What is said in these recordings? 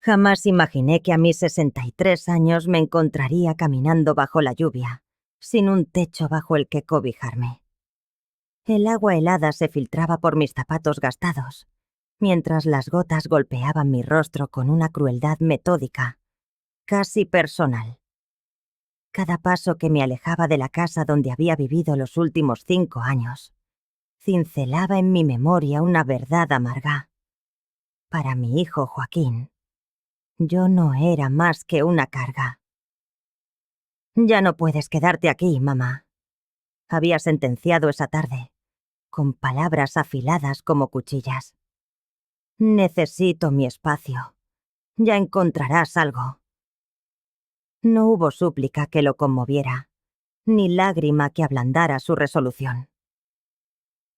Jamás imaginé que a mis 63 años me encontraría caminando bajo la lluvia, sin un techo bajo el que cobijarme. El agua helada se filtraba por mis zapatos gastados, mientras las gotas golpeaban mi rostro con una crueldad metódica, casi personal. Cada paso que me alejaba de la casa donde había vivido los últimos 5 años, cincelaba en mi memoria una verdad amarga. Para mi hijo Joaquín, yo no era más que una carga. «Ya no puedes quedarte aquí, mamá», había sentenciado esa tarde, con palabras afiladas como cuchillas. «Necesito mi espacio. Ya encontrarás algo». No hubo súplica que lo conmoviera, ni lágrima que ablandara su resolución.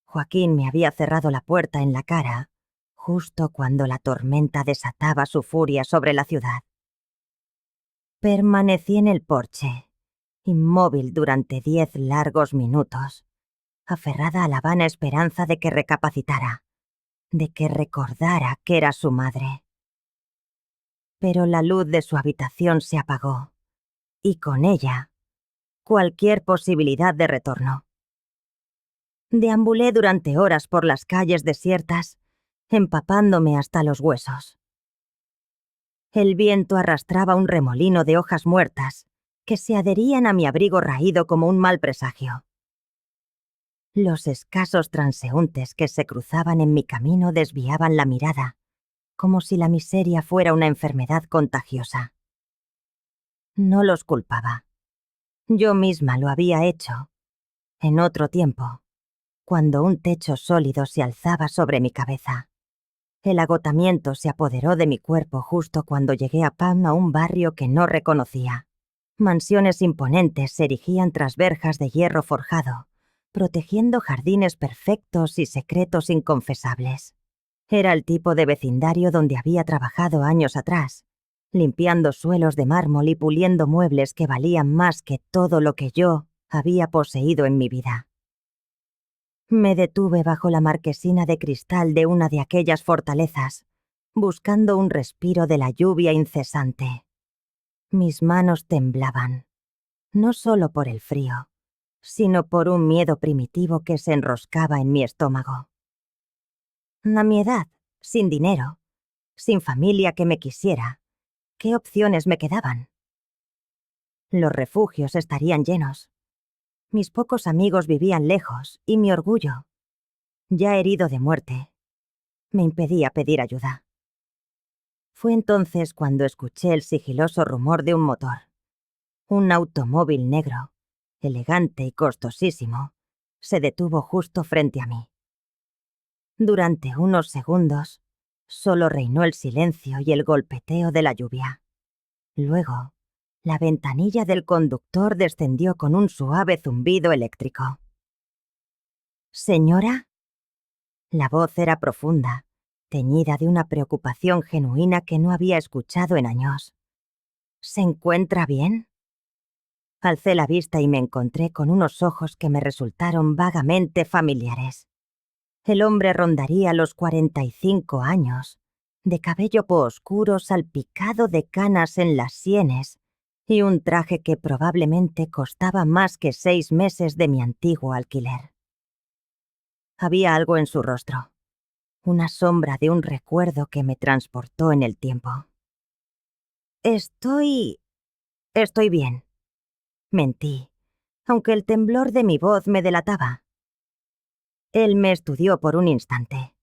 Joaquín me había cerrado la puerta en la cara, justo cuando la tormenta desataba su furia sobre la ciudad. Permanecí en el porche, inmóvil durante 10 largos minutos, aferrada a la vana esperanza de que recapacitara, de que recordara que era su madre. Pero la luz de su habitación se apagó, y con ella, cualquier posibilidad de retorno. Deambulé durante horas por las calles desiertas, empapándome hasta los huesos. El viento arrastraba un remolino de hojas muertas que se adherían a mi abrigo raído como un mal presagio. Los escasos transeúntes que se cruzaban en mi camino desviaban la mirada, como si la miseria fuera una enfermedad contagiosa. No los culpaba. Yo misma lo había hecho, en otro tiempo, cuando un techo sólido se alzaba sobre mi cabeza. El agotamiento se apoderó de mi cuerpo justo cuando llegué a Palm, a un barrio que no reconocía. Mansiones imponentes se erigían tras verjas de hierro forjado, protegiendo jardines perfectos y secretos inconfesables. Era el tipo de vecindario donde había trabajado años atrás, limpiando suelos de mármol y puliendo muebles que valían más que todo lo que yo había poseído en mi vida. Me detuve bajo la marquesina de cristal de una de aquellas fortalezas, buscando un respiro de la lluvia incesante. Mis manos temblaban, no solo por el frío, sino por un miedo primitivo que se enroscaba en mi estómago. A mi edad, sin dinero, sin familia que me quisiera, ¿qué opciones me quedaban? Los refugios estarían llenos. Mis pocos amigos vivían lejos y mi orgullo, ya herido de muerte, me impedía pedir ayuda. Fue entonces cuando escuché el sigiloso rumor de un motor. Un automóvil negro, elegante y costosísimo, se detuvo justo frente a mí. Durante unos segundos, solo reinó el silencio y el golpeteo de la lluvia. Luego, la ventanilla del conductor descendió con un suave zumbido eléctrico. «¿Señora?» La voz era profunda, teñida de una preocupación genuina que no había escuchado en años. «¿Se encuentra bien?» Alcé la vista y me encontré con unos ojos que me resultaron vagamente familiares. El hombre rondaría los 45 años, de cabello oscuro salpicado de canas en las sienes y un traje que probablemente costaba más que 6 meses de mi antiguo alquiler. Había algo en su rostro, una sombra de un recuerdo que me transportó en el tiempo. Estoy bien», mentí, aunque el temblor de mi voz me delataba. Él me estudió por un instante.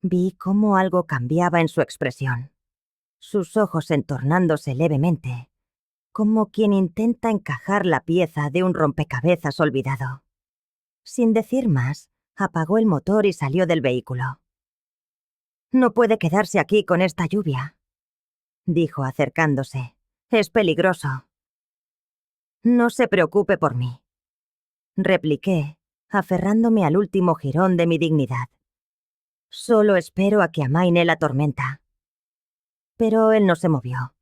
Vi cómo algo cambiaba en su expresión, sus ojos entornándose levemente, como quien intenta encajar la pieza de un rompecabezas olvidado. Sin decir más, apagó el motor y salió del vehículo. «No puede quedarse aquí con esta lluvia», dijo acercándose. «Es peligroso». «No se preocupe por mí», repliqué, aferrándome al último jirón de mi dignidad. «Solo espero a que amaine la tormenta». Pero él no se movió.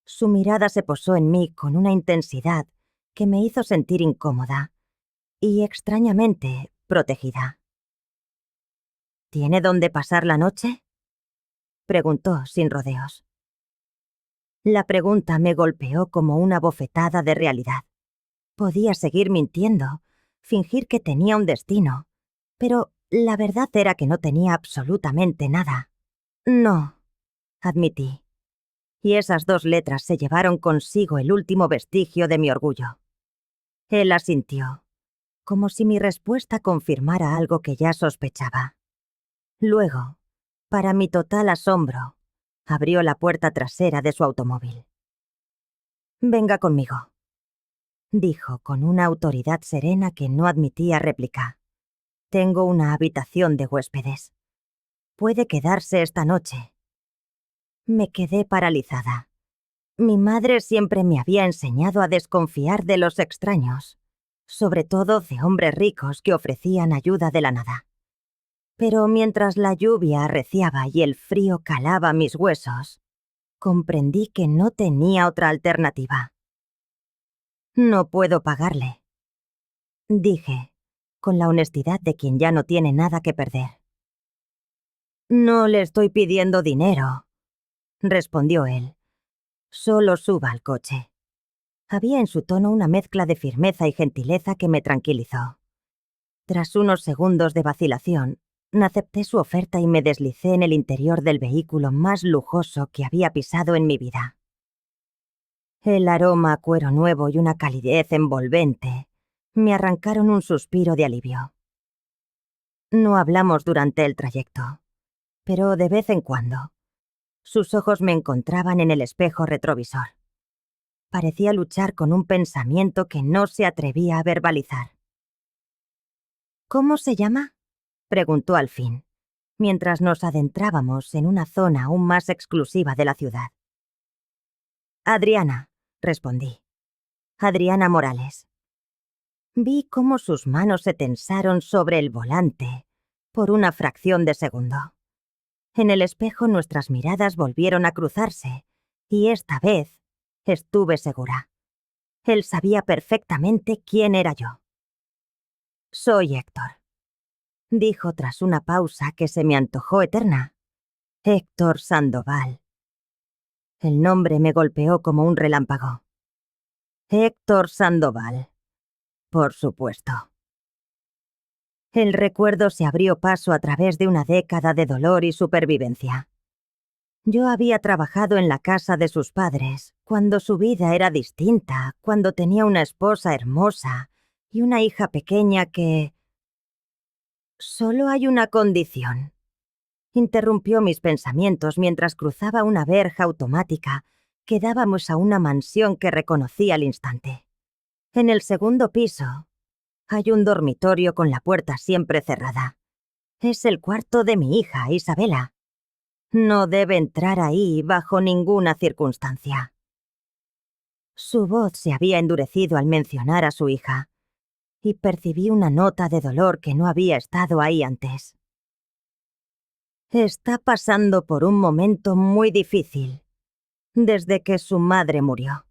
Su mirada se posó en mí con una intensidad que me hizo sentir incómoda y, extrañamente, protegida. «¿Tiene dónde pasar la noche?», preguntó sin rodeos. La pregunta me golpeó como una bofetada de realidad. Podía seguir mintiendo, fingir que tenía un destino, pero la verdad era que no tenía absolutamente nada. No, admití. Y esas 2 letras se llevaron consigo el último vestigio de mi orgullo. Él asintió, como si mi respuesta confirmara algo que ya sospechaba. Luego, para mi total asombro, abrió la puerta trasera de su automóvil. «Venga conmigo», dijo con una autoridad serena que no admitía réplica. «Tengo una habitación de huéspedes. Puede quedarse esta noche». Me quedé paralizada. Mi madre siempre me había enseñado a desconfiar de los extraños, sobre todo de hombres ricos que ofrecían ayuda de la nada. Pero mientras la lluvia arreciaba y el frío calaba mis huesos, comprendí que no tenía otra alternativa. «No puedo pagarle», dije, con la honestidad de quien ya no tiene nada que perder. «No le estoy pidiendo dinero», respondió él. «Solo suba al coche». Había en su tono una mezcla de firmeza y gentileza que me tranquilizó. Tras unos segundos de vacilación, acepté su oferta y me deslicé en el interior del vehículo más lujoso que había pisado en mi vida. El aroma a cuero nuevo y una calidez envolvente me arrancaron un suspiro de alivio. No hablamos durante el trayecto, pero de vez en cuando. Sus ojos me encontraban en el espejo retrovisor. Parecía luchar con un pensamiento que no se atrevía a verbalizar. «¿Cómo se llama?», preguntó al fin, mientras nos adentrábamos en una zona aún más exclusiva de la ciudad. «Adriana», respondí. «Adriana Morales». Vi cómo sus manos se tensaron sobre el volante por una fracción de segundo. En el espejo nuestras miradas volvieron a cruzarse, y esta vez estuve segura. Él sabía perfectamente quién era yo. «Soy Héctor», dijo tras una pausa que se me antojó eterna. «Héctor Sandoval». El nombre me golpeó como un relámpago. Héctor Sandoval. Por supuesto. El recuerdo se abrió paso a través de una década de dolor y supervivencia. Yo había trabajado en la casa de sus padres, cuando su vida era distinta, cuando tenía una esposa hermosa y una hija pequeña que... «Solo hay una condición», interrumpió mis pensamientos mientras cruzaba una verja automática que dábamos a una mansión que reconocí al instante. En el segundo piso hay un dormitorio con la puerta siempre cerrada. Es el cuarto de mi hija, Isabela. No debe entrar ahí bajo ninguna circunstancia. Su voz se había endurecido al mencionar a su hija, y percibí una nota de dolor que no había estado ahí antes. «Está pasando por un momento muy difícil, desde que su madre murió.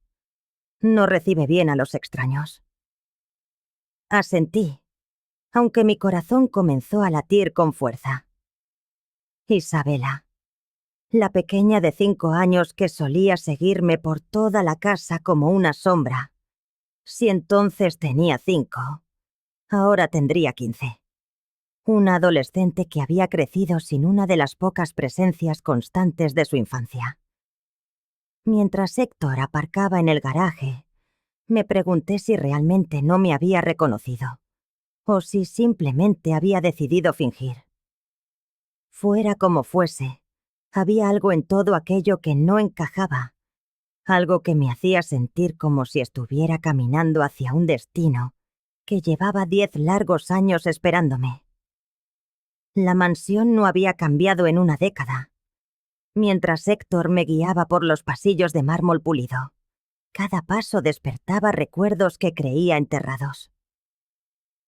No recibe bien a los extraños». Asentí, aunque mi corazón comenzó a latir con fuerza. Isabela, la pequeña de 5 años que solía seguirme por toda la casa como una sombra. Si entonces tenía 5, ahora tendría 15. Una adolescente que había crecido sin una de las pocas presencias constantes de su infancia. Mientras Héctor aparcaba en el garaje, me pregunté si realmente no me había reconocido, o si simplemente había decidido fingir. Fuera como fuese, había algo en todo aquello que no encajaba, algo que me hacía sentir como si estuviera caminando hacia un destino que llevaba 10 largos años esperándome. La mansión no había cambiado en una década. Mientras Héctor me guiaba por los pasillos de mármol pulido, cada paso despertaba recuerdos que creía enterrados.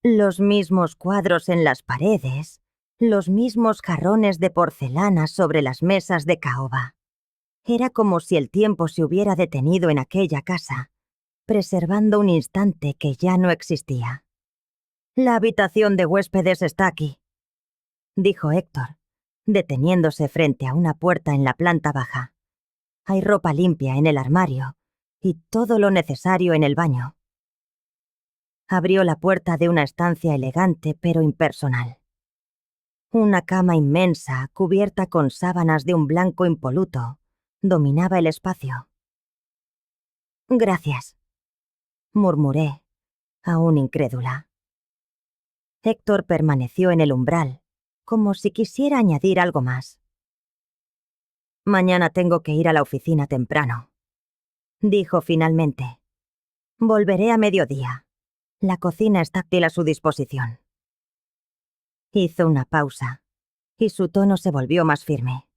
Los mismos cuadros en las paredes, los mismos jarrones de porcelana sobre las mesas de caoba. Era como si el tiempo se hubiera detenido en aquella casa, preservando un instante que ya no existía. «La habitación de huéspedes está aquí», dijo Héctor, deteniéndose frente a una puerta en la planta baja. Hay ropa limpia en el armario y todo lo necesario en el baño. Abrió la puerta de una estancia elegante pero impersonal. Una cama inmensa, cubierta con sábanas de un blanco impoluto, dominaba el espacio. «Gracias», murmuré, aún incrédula. Héctor permaneció en el umbral, como si quisiera añadir algo más. «Mañana tengo que ir a la oficina temprano», dijo finalmente. «Volveré a mediodía. La cocina está a su disposición». Hizo una pausa, y su tono se volvió más firme.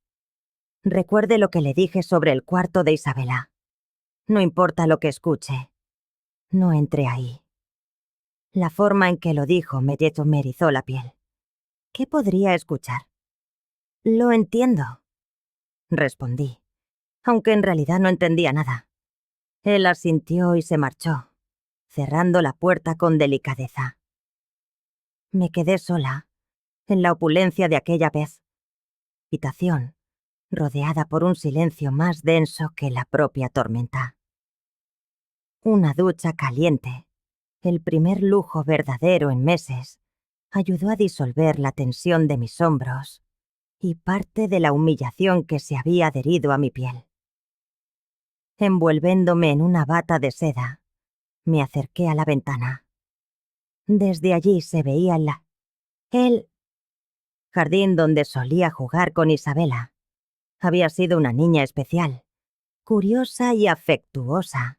«Recuerde lo que le dije sobre el cuarto de Isabela. No importa lo que escuche. No entre ahí». La forma en que lo dijo me erizó la piel. ¿Qué podría escuchar? «Lo entiendo», respondí, aunque en realidad no entendía nada. Él asintió y se marchó, cerrando la puerta con delicadeza. Me quedé sola, en la opulencia de aquella vez. Habitación, rodeada por un silencio más denso que la propia tormenta. Una ducha caliente, el primer lujo verdadero en meses, ayudó a disolver la tensión de mis hombros y parte de la humillación que se había adherido a mi piel. Envolviéndome en una bata de seda, me acerqué a la ventana. Desde allí se veía el jardín donde solía jugar con Isabela. Había sido una niña especial, curiosa y afectuosa.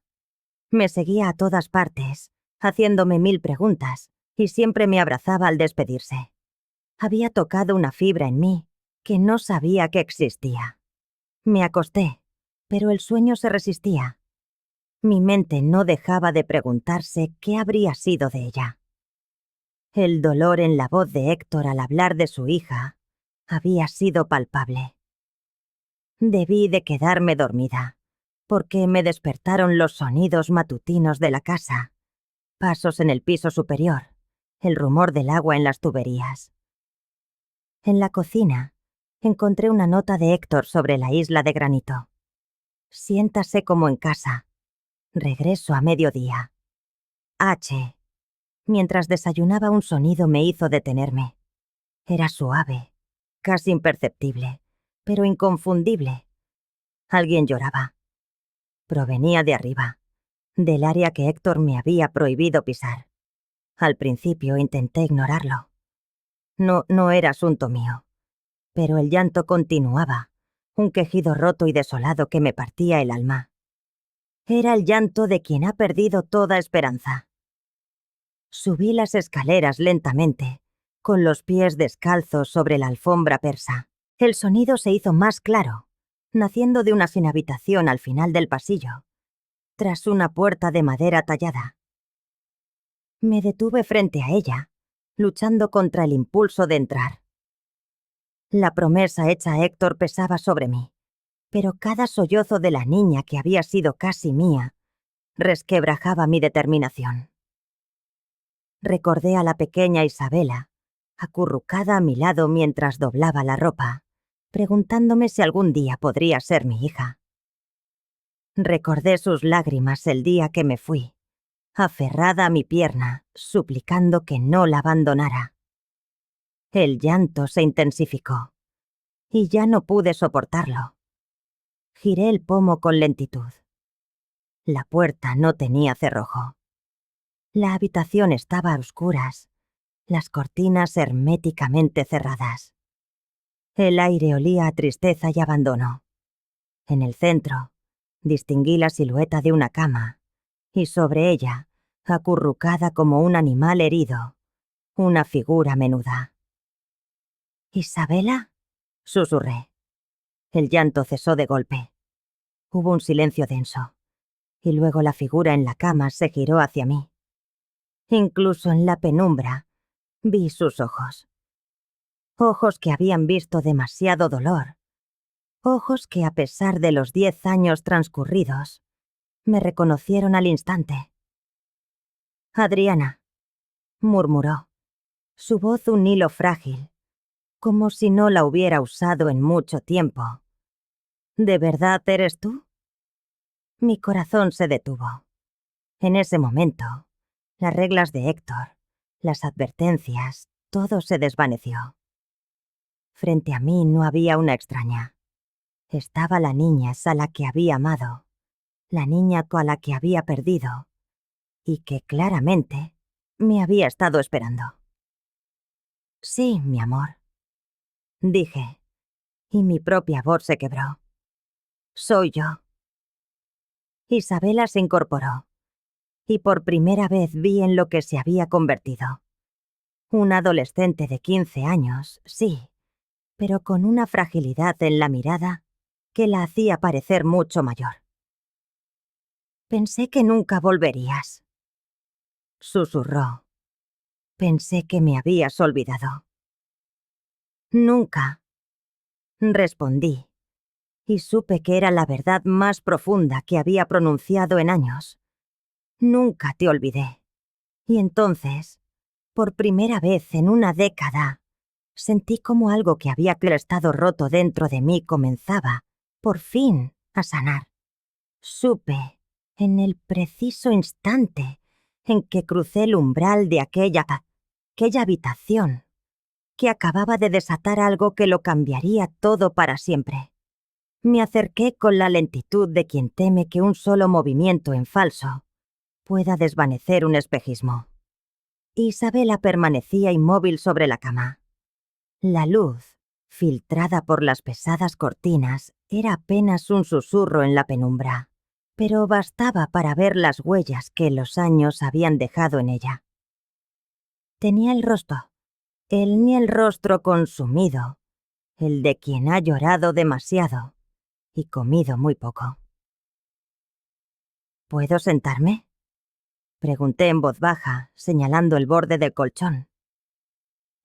Me seguía a todas partes, haciéndome 1000 preguntas, y siempre me abrazaba al despedirse. Había tocado una fibra en mí que no sabía que existía. Me acosté, pero el sueño se resistía. Mi mente no dejaba de preguntarse qué habría sido de ella. El dolor en la voz de Héctor al hablar de su hija había sido palpable. Debí de quedarme dormida, porque me despertaron los sonidos matutinos de la casa, pasos en el piso superior, el rumor del agua en las tuberías. En la cocina, encontré una nota de Héctor sobre la isla de granito. «Siéntase como en casa. Regreso a mediodía. H». Mientras desayunaba, un sonido me hizo detenerme. Era suave, casi imperceptible, pero inconfundible. Alguien lloraba. Provenía de arriba, del área que Héctor me había prohibido pisar. Al principio intenté ignorarlo. No era asunto mío. Pero el llanto continuaba, un quejido roto y desolado que me partía el alma. Era el llanto de quien ha perdido toda esperanza. Subí las escaleras lentamente, con los pies descalzos sobre la alfombra persa. El sonido se hizo más claro, naciendo de una sin habitación al final del pasillo, tras una puerta de madera tallada. Me detuve frente a ella, luchando contra el impulso de entrar. La promesa hecha a Héctor pesaba sobre mí, pero cada sollozo de la niña que había sido casi mía resquebrajaba mi determinación. Recordé a la pequeña Isabela, acurrucada a mi lado mientras doblaba la ropa, preguntándome si algún día podría ser mi hija. Recordé sus lágrimas el día que me fui, aferrada a mi pierna, suplicando que no la abandonara. El llanto se intensificó, y ya no pude soportarlo. Giré el pomo con lentitud. La puerta no tenía cerrojo. La habitación estaba a oscuras, las cortinas herméticamente cerradas. El aire olía a tristeza y abandono. En el centro, distinguí la silueta de una cama, y sobre ella, acurrucada como un animal herido, una figura menuda. «¿Isabela?», susurré. El llanto cesó de golpe. Hubo un silencio denso, y luego la figura en la cama se giró hacia mí. Incluso en la penumbra, vi sus ojos. Ojos que habían visto demasiado dolor. Ojos que, a pesar de los 10 años transcurridos, me reconocieron al instante. «Adriana», murmuró, su voz un hilo frágil, como si no la hubiera usado en mucho tiempo. «¿De verdad eres tú?». Mi corazón se detuvo. En ese momento, las reglas de Héctor, las advertencias, todo se desvaneció. Frente a mí no había una extraña. Estaba la niña a la que había amado, la niña a la que había perdido, y que claramente me había estado esperando. Sí, mi amor, dije, y mi propia voz se quebró. Soy yo. Isabela se incorporó, y por primera vez vi en lo que se había convertido. Un adolescente de 15 años, sí, pero con una fragilidad en la mirada que la hacía parecer mucho mayor. Pensé que nunca volverías, susurró. Pensé que me habías olvidado. Nunca, respondí, y supe que era la verdad más profunda que había pronunciado en años. Nunca te olvidé. Y entonces, por primera vez en una década, sentí como algo que había estado roto dentro de mí comenzaba, por fin, a sanar. Supe, en el preciso instante en que crucé el umbral de aquella habitación, que acababa de desatar algo que lo cambiaría todo para siempre. Me acerqué con la lentitud de quien teme que un solo movimiento en falso pueda desvanecer un espejismo. Isabela permanecía inmóvil sobre la cama. La luz, filtrada por las pesadas cortinas, era apenas un susurro en la penumbra, pero bastaba para ver las huellas que los años habían dejado en ella. Tenía el rostro consumido, el de quien ha llorado demasiado y comido muy poco. ¿Puedo sentarme?, pregunté en voz baja, señalando el borde del colchón.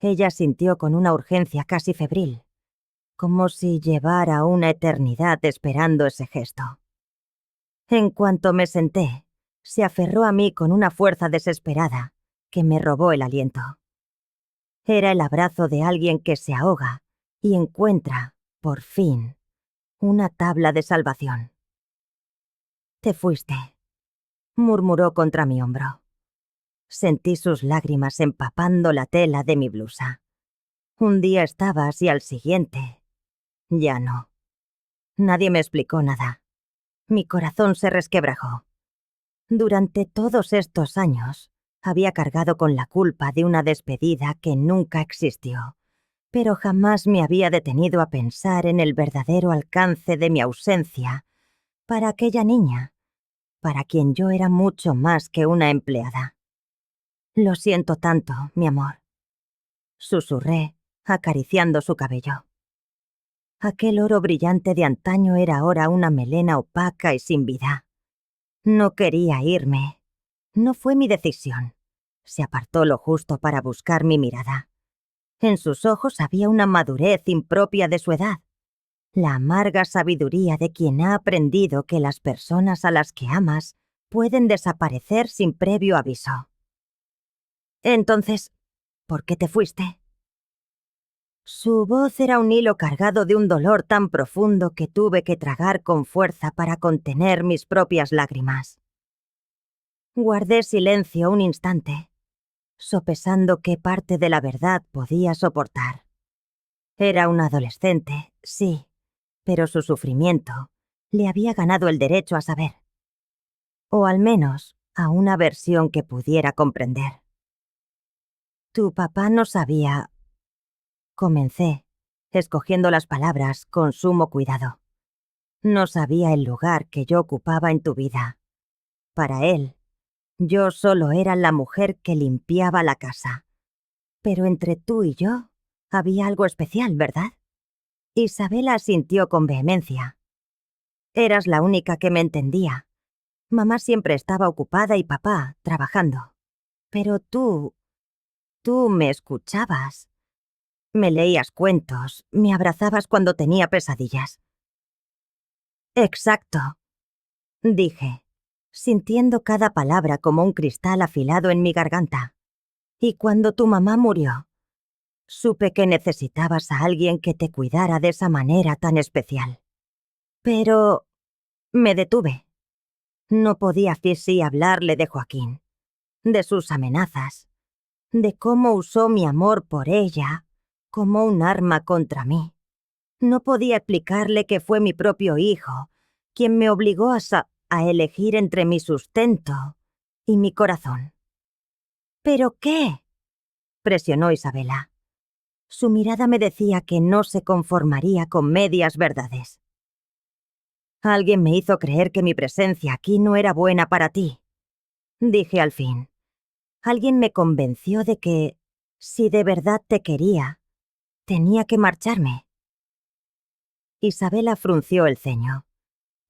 Ella sintió con una urgencia casi febril, como si llevara una eternidad esperando ese gesto. En cuanto me senté, se aferró a mí con una fuerza desesperada que me robó el aliento. Era el abrazo de alguien que se ahoga y encuentra, por fin, una tabla de salvación. Te fuiste, murmuró contra mi hombro. Sentí sus lágrimas empapando la tela de mi blusa. Un día estabas y al siguiente, ya no. Nadie me explicó nada. Mi corazón se resquebrajó. Durante todos estos años, había cargado con la culpa de una despedida que nunca existió, pero jamás me había detenido a pensar en el verdadero alcance de mi ausencia para aquella niña, para quien yo era mucho más que una empleada. Lo siento tanto, mi amor, susurré, acariciando su cabello. Aquel oro brillante de antaño era ahora una melena opaca y sin vida. No quería irme. No fue mi decisión. Se apartó lo justo para buscar mi mirada. En sus ojos había una madurez impropia de su edad, la amarga sabiduría de quien ha aprendido que las personas a las que amas pueden desaparecer sin previo aviso. Entonces, ¿por qué te fuiste? Su voz era un hilo cargado de un dolor tan profundo que tuve que tragar con fuerza para contener mis propias lágrimas. Guardé silencio un instante, sopesando qué parte de la verdad podía soportar. Era un adolescente, sí, pero su sufrimiento le había ganado el derecho a saber. O al menos a una versión que pudiera comprender. Tu papá no sabía... Comencé, escogiendo las palabras con sumo cuidado. No sabía el lugar que yo ocupaba en tu vida. Para él, yo solo era la mujer que limpiaba la casa. Pero entre tú y yo había algo especial, ¿verdad? Isabela asintió con vehemencia. Eras la única que me entendía. Mamá siempre estaba ocupada y papá trabajando. Pero tú me escuchabas. Me leías cuentos, me abrazabas cuando tenía pesadillas. Exacto, dije, sintiendo cada palabra como un cristal afilado en mi garganta. Y cuando tu mamá murió, supe que necesitabas a alguien que te cuidara de esa manera tan especial. Pero me detuve. No podía sí hablarle de Joaquín, de sus amenazas, de cómo usó mi amor por ella como un arma contra mí. No podía explicarle que fue mi propio hijo quien me obligó a elegir entre mi sustento y mi corazón. ¿Pero qué? Presionó Isabela. Su mirada me decía que no se conformaría con medias verdades. Alguien me hizo creer que mi presencia aquí no era buena para ti, dije al fin. Alguien me convenció de que, si de verdad te quería, tenía que marcharme. Isabela frunció el ceño,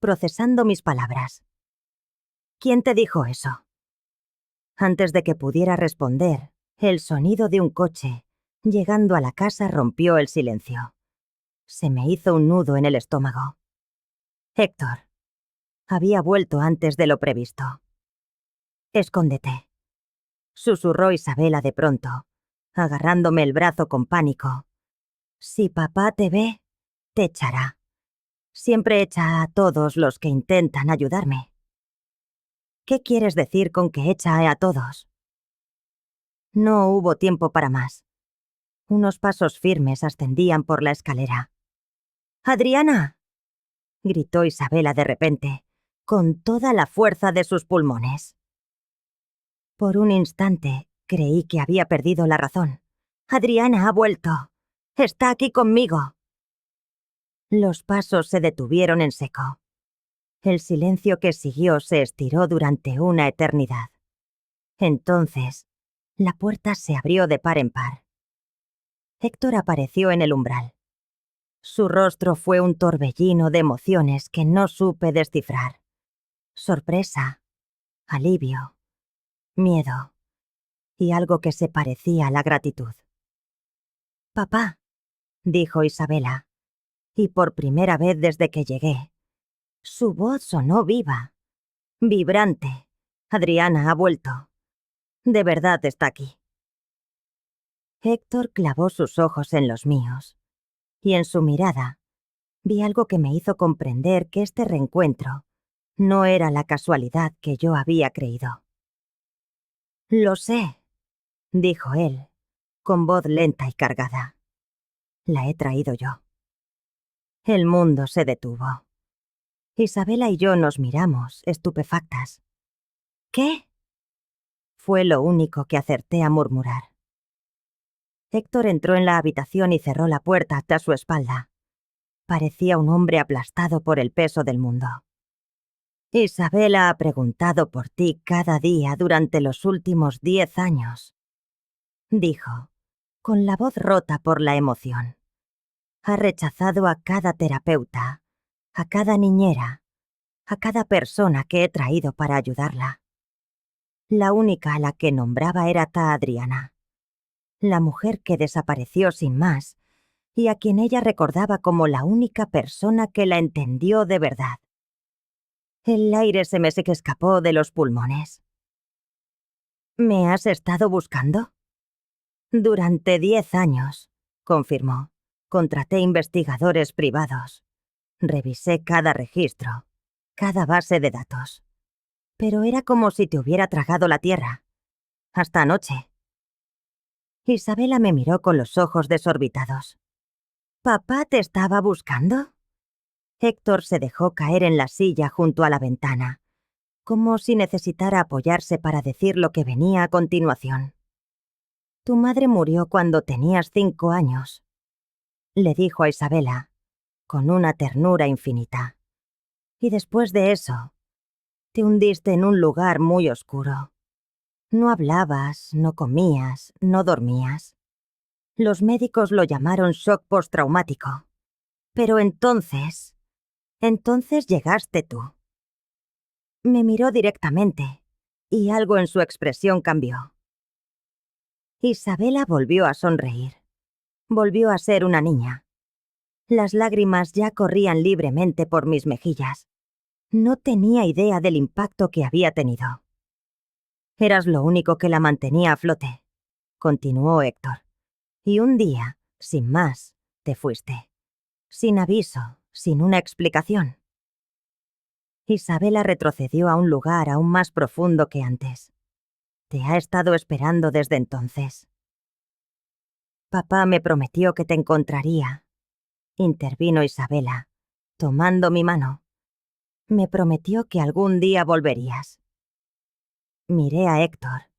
procesando mis palabras. ¿Quién te dijo eso? Antes de que pudiera responder, el sonido de un coche, llegando a la casa, rompió el silencio. Se me hizo un nudo en el estómago. Héctor. Había vuelto antes de lo previsto. Escóndete, susurró Isabela de pronto, agarrándome el brazo con pánico. Si papá te ve, te echará. Siempre echa a todos los que intentan ayudarme. ¿Qué quieres decir con que echa a todos? No hubo tiempo para más. Unos pasos firmes ascendían por la escalera. ¡Adriana!, gritó Isabela de repente, con toda la fuerza de sus pulmones. Por un instante creí que había perdido la razón. Adriana ha vuelto. Está aquí conmigo. Los pasos se detuvieron en seco. El silencio que siguió se estiró durante una eternidad. Entonces, la puerta se abrió de par en par. Héctor apareció en el umbral. Su rostro fue un torbellino de emociones que no supe descifrar. Sorpresa, alivio, miedo y algo que se parecía a la gratitud. «Papá», dijo Isabela, y por primera vez desde que llegué, su voz sonó viva, vibrante. Adriana ha vuelto. De verdad está aquí. Héctor clavó sus ojos en los míos, y en su mirada vi algo que me hizo comprender que este reencuentro no era la casualidad que yo había creído. «Lo sé», dijo él, con voz lenta y cargada. «La he traído yo». El mundo se detuvo. Isabela y yo nos miramos, estupefactas. «¿Qué?», fue lo único que acerté a murmurar. Héctor entró en la habitación y cerró la puerta tras su espalda. Parecía un hombre aplastado por el peso del mundo. «Isabela ha preguntado por ti cada día durante los últimos 10 años», dijo, con la voz rota por la emoción. «Ha rechazado a cada terapeuta, a cada niñera, a cada persona que he traído para ayudarla. La única a la que nombraba era ta Adriana, la mujer que desapareció sin más y a quien ella recordaba como la única persona que la entendió de verdad». El aire se me escapó de los pulmones. «¿Me has estado buscando?» «Durante 10 años», confirmó. «Contraté investigadores privados. Revisé cada registro, cada base de datos. Pero era como si te hubiera tragado la tierra. Hasta anoche». Isabela me miró con los ojos desorbitados. «¿Papá te estaba buscando?» Héctor se dejó caer en la silla junto a la ventana, como si necesitara apoyarse para decir lo que venía a continuación. «Tu madre murió cuando tenías 5 años», le dijo a Isabela, con una ternura infinita. «Y después de eso, te hundiste en un lugar muy oscuro. No hablabas, no comías, no dormías. Los médicos lo llamaron shock postraumático. Pero entonces llegaste tú». Me miró directamente, y algo en su expresión cambió. Isabela volvió a sonreír. Volvió a ser una niña. Las lágrimas ya corrían libremente por mis mejillas. No tenía idea del impacto que había tenido. «Eras lo único que la mantenía a flote», continuó Héctor. «Y un día, sin más, te fuiste. Sin aviso, sin una explicación». Isabela retrocedió a un lugar aún más profundo que antes. Te ha estado esperando desde entonces. Papá me prometió que te encontraría, intervino Isabela, tomando mi mano. Me prometió que algún día volverías. Miré a Héctor,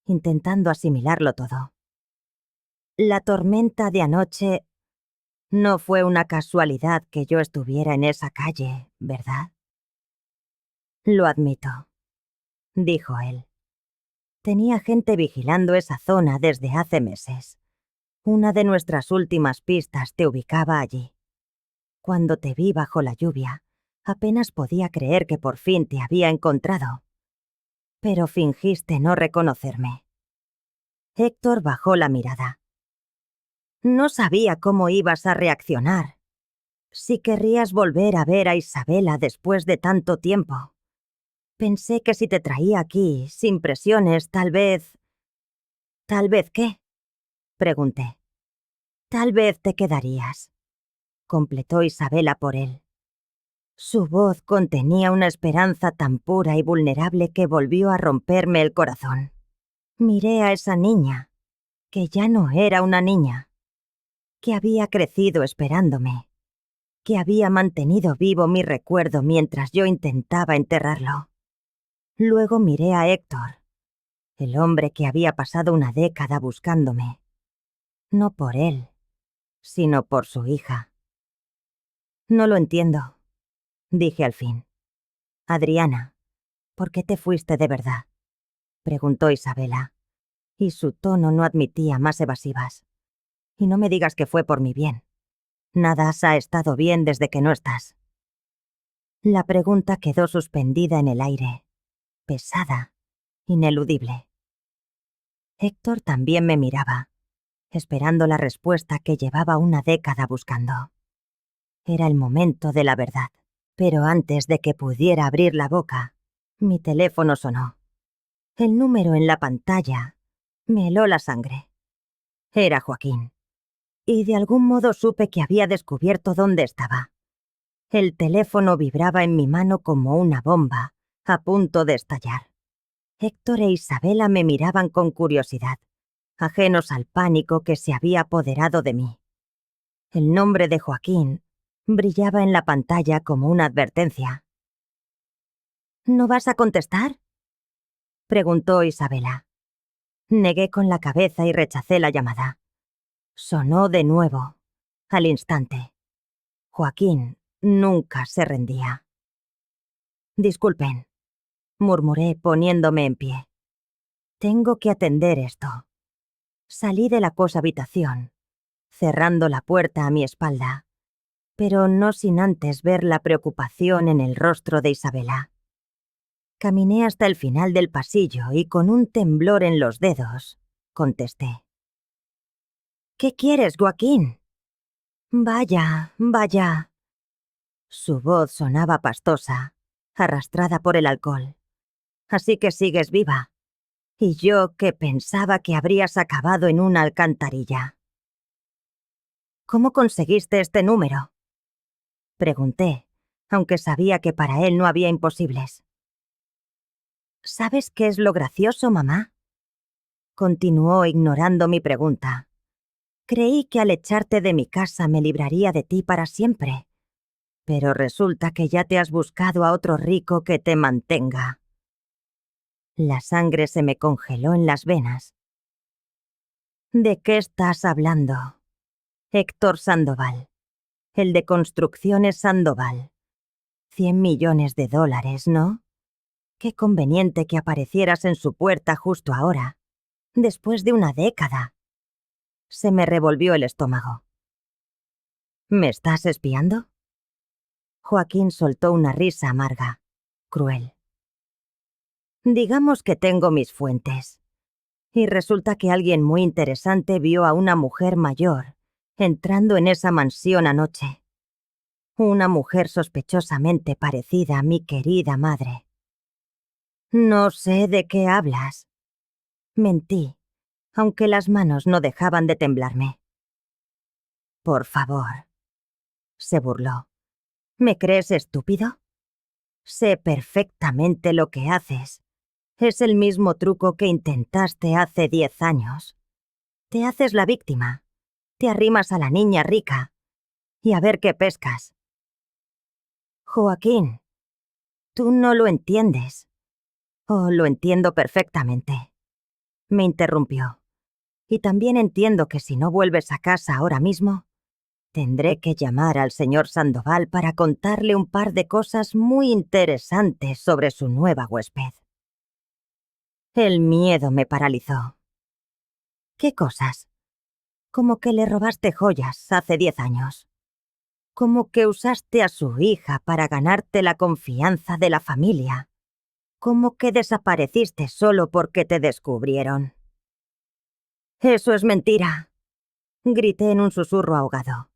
intentando asimilarlo todo. La tormenta de anoche no fue una casualidad que yo estuviera en esa calle, ¿verdad? Lo admito, dijo él. Tenía gente vigilando esa zona desde hace meses. Una de nuestras últimas pistas te ubicaba allí. Cuando te vi bajo la lluvia, apenas podía creer que por fin te había encontrado. Pero fingiste no reconocerme. Héctor bajó la mirada. No sabía cómo ibas a reaccionar. Si querrías volver a ver a Isabela después de tanto tiempo. Pensé que si te traía aquí, sin presiones, tal vez... ¿Tal vez qué? Pregunté. Tal vez te quedarías, completó Isabela por él. Su voz contenía una esperanza tan pura y vulnerable que volvió a romperme el corazón. Miré a esa niña, que ya no era una niña, que había crecido esperándome, que había mantenido vivo mi recuerdo mientras yo intentaba enterrarlo. Luego miré a Héctor, el hombre que había pasado una década buscándome. No por él, sino por su hija. No lo entiendo, dije al fin. Adriana, ¿por qué te fuiste de verdad? Preguntó Isabela, y su tono no admitía más evasivas. Y no me digas que fue por mi bien. Nada ha estado bien desde que no estás. La pregunta quedó suspendida en el aire, pesada, ineludible. Héctor también me miraba, esperando la respuesta que llevaba una década buscando. Era el momento de la verdad, pero antes de que pudiera abrir la boca, mi teléfono sonó. El número en la pantalla me heló la sangre. Era Joaquín, y de algún modo supe que había descubierto dónde estaba. El teléfono vibraba en mi mano como una bomba, a punto de estallar. Héctor e Isabela me miraban con curiosidad, ajenos al pánico que se había apoderado de mí. El nombre de Joaquín brillaba en la pantalla como una advertencia. ¿No vas a contestar?, preguntó Isabela. Negué con la cabeza y rechacé la llamada. Sonó de nuevo, al instante. Joaquín nunca se rendía. Disculpen, murmuré poniéndome en pie. Tengo que atender esto. Salí de la habitación, cerrando la puerta a mi espalda, pero no sin antes ver la preocupación en el rostro de Isabela. Caminé hasta el final del pasillo y con un temblor en los dedos, contesté. ¿Qué quieres, Joaquín? Vaya, vaya. Su voz sonaba pastosa, arrastrada por el alcohol. Así que sigues viva. Y yo que pensaba que habrías acabado en una alcantarilla. ¿Cómo conseguiste este número?, pregunté, aunque sabía que para él no había imposibles. ¿Sabes qué es lo gracioso, mamá?, continuó ignorando mi pregunta. Creí que al echarte de mi casa me libraría de ti para siempre, pero resulta que ya te has buscado a otro rico que te mantenga. La sangre se me congeló en las venas. ¿De qué estás hablando? Héctor Sandoval, el de Construcciones Sandoval. 100 millones de dólares, ¿no? Qué conveniente que aparecieras en su puerta justo ahora, después de una década. Se me revolvió el estómago. ¿Me estás espiando? Joaquín soltó una risa amarga, cruel. Digamos que tengo mis fuentes. Y resulta que alguien muy interesante vio a una mujer mayor entrando en esa mansión anoche. Una mujer sospechosamente parecida a mi querida madre. No sé de qué hablas. Mentí, aunque las manos no dejaban de temblarme. Por favor, se burló. ¿Me crees estúpido? Sé perfectamente lo que haces. Es el mismo truco que intentaste hace 10 años. Te haces la víctima. Te arrimas a la niña rica. Y a ver qué pescas. Joaquín, tú no lo entiendes. Oh, lo entiendo perfectamente. Me interrumpió. Y también entiendo que si no vuelves a casa ahora mismo, tendré que llamar al señor Sandoval para contarle un par de cosas muy interesantes sobre su nueva huésped. El miedo me paralizó. ¿Qué cosas? Como que le robaste joyas hace 10 años. Como que usaste a su hija para ganarte la confianza de la familia. Como que desapareciste solo porque te descubrieron. Eso es mentira, grité en un susurro ahogado.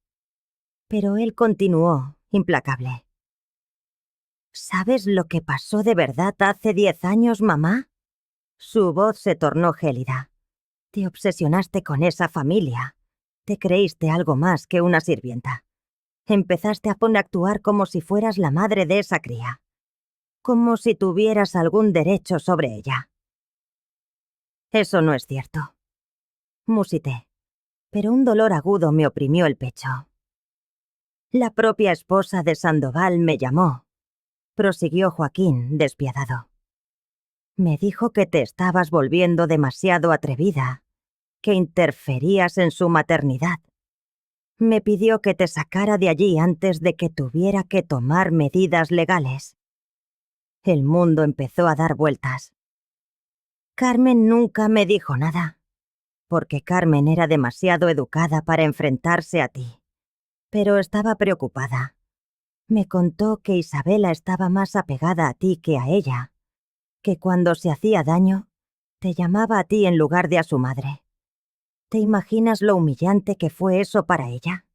Pero él continuó, implacable. ¿Sabes lo que pasó de verdad hace 10 años, mamá? Su voz se tornó gélida. Te obsesionaste con esa familia. Te creíste algo más que una sirvienta. Empezaste a actuar como si fueras la madre de esa cría. Como si tuvieras algún derecho sobre ella. Eso no es cierto. Musité, pero un dolor agudo me oprimió el pecho. La propia esposa de Sandoval me llamó, prosiguió Joaquín, despiadado. Me dijo que te estabas volviendo demasiado atrevida, que interferías en su maternidad. Me pidió que te sacara de allí antes de que tuviera que tomar medidas legales. El mundo empezó a dar vueltas. Carmen nunca me dijo nada, porque Carmen era demasiado educada para enfrentarse a ti. Pero estaba preocupada. Me contó que Isabela estaba más apegada a ti que a ella, que cuando se hacía daño, te llamaba a ti en lugar de a su madre. ¿Te imaginas lo humillante que fue eso para ella?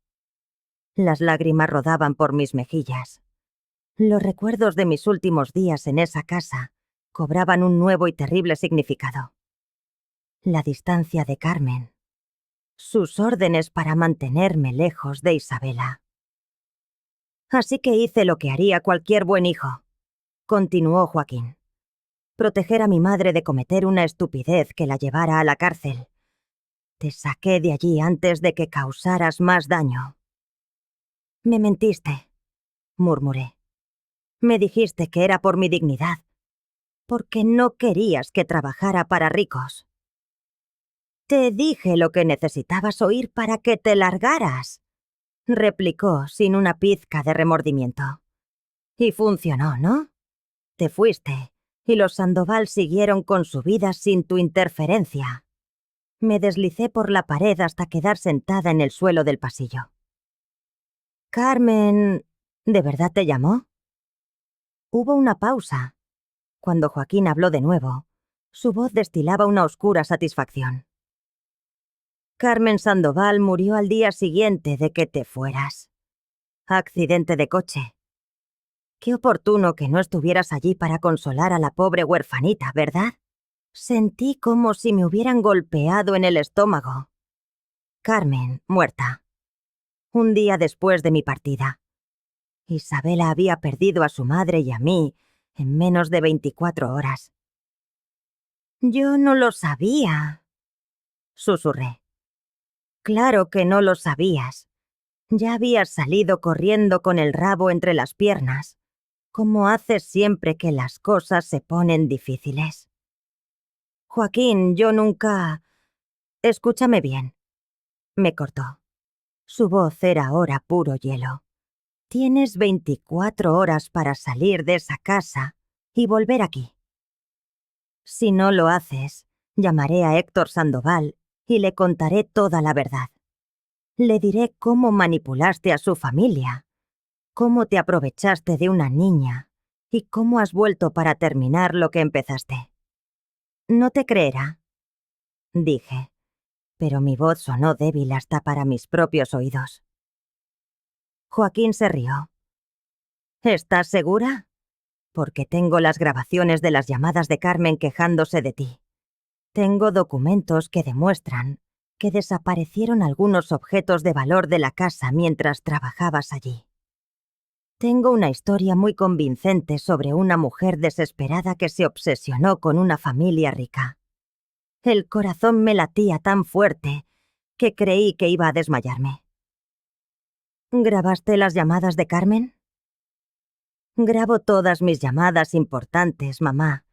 Las lágrimas rodaban por mis mejillas. Los recuerdos de mis últimos días en esa casa cobraban un nuevo y terrible significado. La distancia de Carmen. Sus órdenes para mantenerme lejos de Isabela. Así que hice lo que haría cualquier buen hijo, continuó Joaquín. Proteger a mi madre de cometer una estupidez que la llevara a la cárcel. Te saqué de allí antes de que causaras más daño. Me mentiste, murmuré. Me dijiste que era por mi dignidad, porque no querías que trabajara para ricos. Te dije lo que necesitabas oír para que te largaras, replicó sin una pizca de remordimiento. Y funcionó, ¿no? Te fuiste, y los Sandoval siguieron con su vida sin tu interferencia. Me deslicé por la pared hasta quedar sentada en el suelo del pasillo. Carmen, ¿de verdad te llamó? Hubo una pausa. Cuando Joaquín habló de nuevo, su voz destilaba una oscura satisfacción. Carmen Sandoval murió al día siguiente de que te fueras. Accidente de coche. Qué oportuno que no estuvieras allí para consolar a la pobre huerfanita, ¿verdad? Sentí como si me hubieran golpeado en el estómago. Carmen, muerta. Un día después de mi partida. Isabela había perdido a su madre y a mí en menos de 24 horas. Yo no lo sabía, susurré. Claro que no lo sabías. Ya habías salido corriendo con el rabo entre las piernas, como haces siempre que las cosas se ponen difíciles. Joaquín, yo nunca... Escúchame bien. Me cortó. Su voz era ahora puro hielo. Tienes 24 horas para salir de esa casa y volver aquí. Si no lo haces, llamaré a Héctor Sandoval y le contaré toda la verdad. Le diré cómo manipulaste a su familia, cómo te aprovechaste de una niña y cómo has vuelto para terminar lo que empezaste. No te creerá, dije, pero mi voz sonó débil hasta para mis propios oídos. Joaquín se rió. ¿Estás segura? Porque tengo las grabaciones de las llamadas de Carmen quejándose de ti. Tengo documentos que demuestran que desaparecieron algunos objetos de valor de la casa mientras trabajabas allí. Tengo una historia muy convincente sobre una mujer desesperada que se obsesionó con una familia rica. El corazón me latía tan fuerte que creí que iba a desmayarme. ¿Grabaste las llamadas de Carmen? Grabo todas mis llamadas importantes, mamá.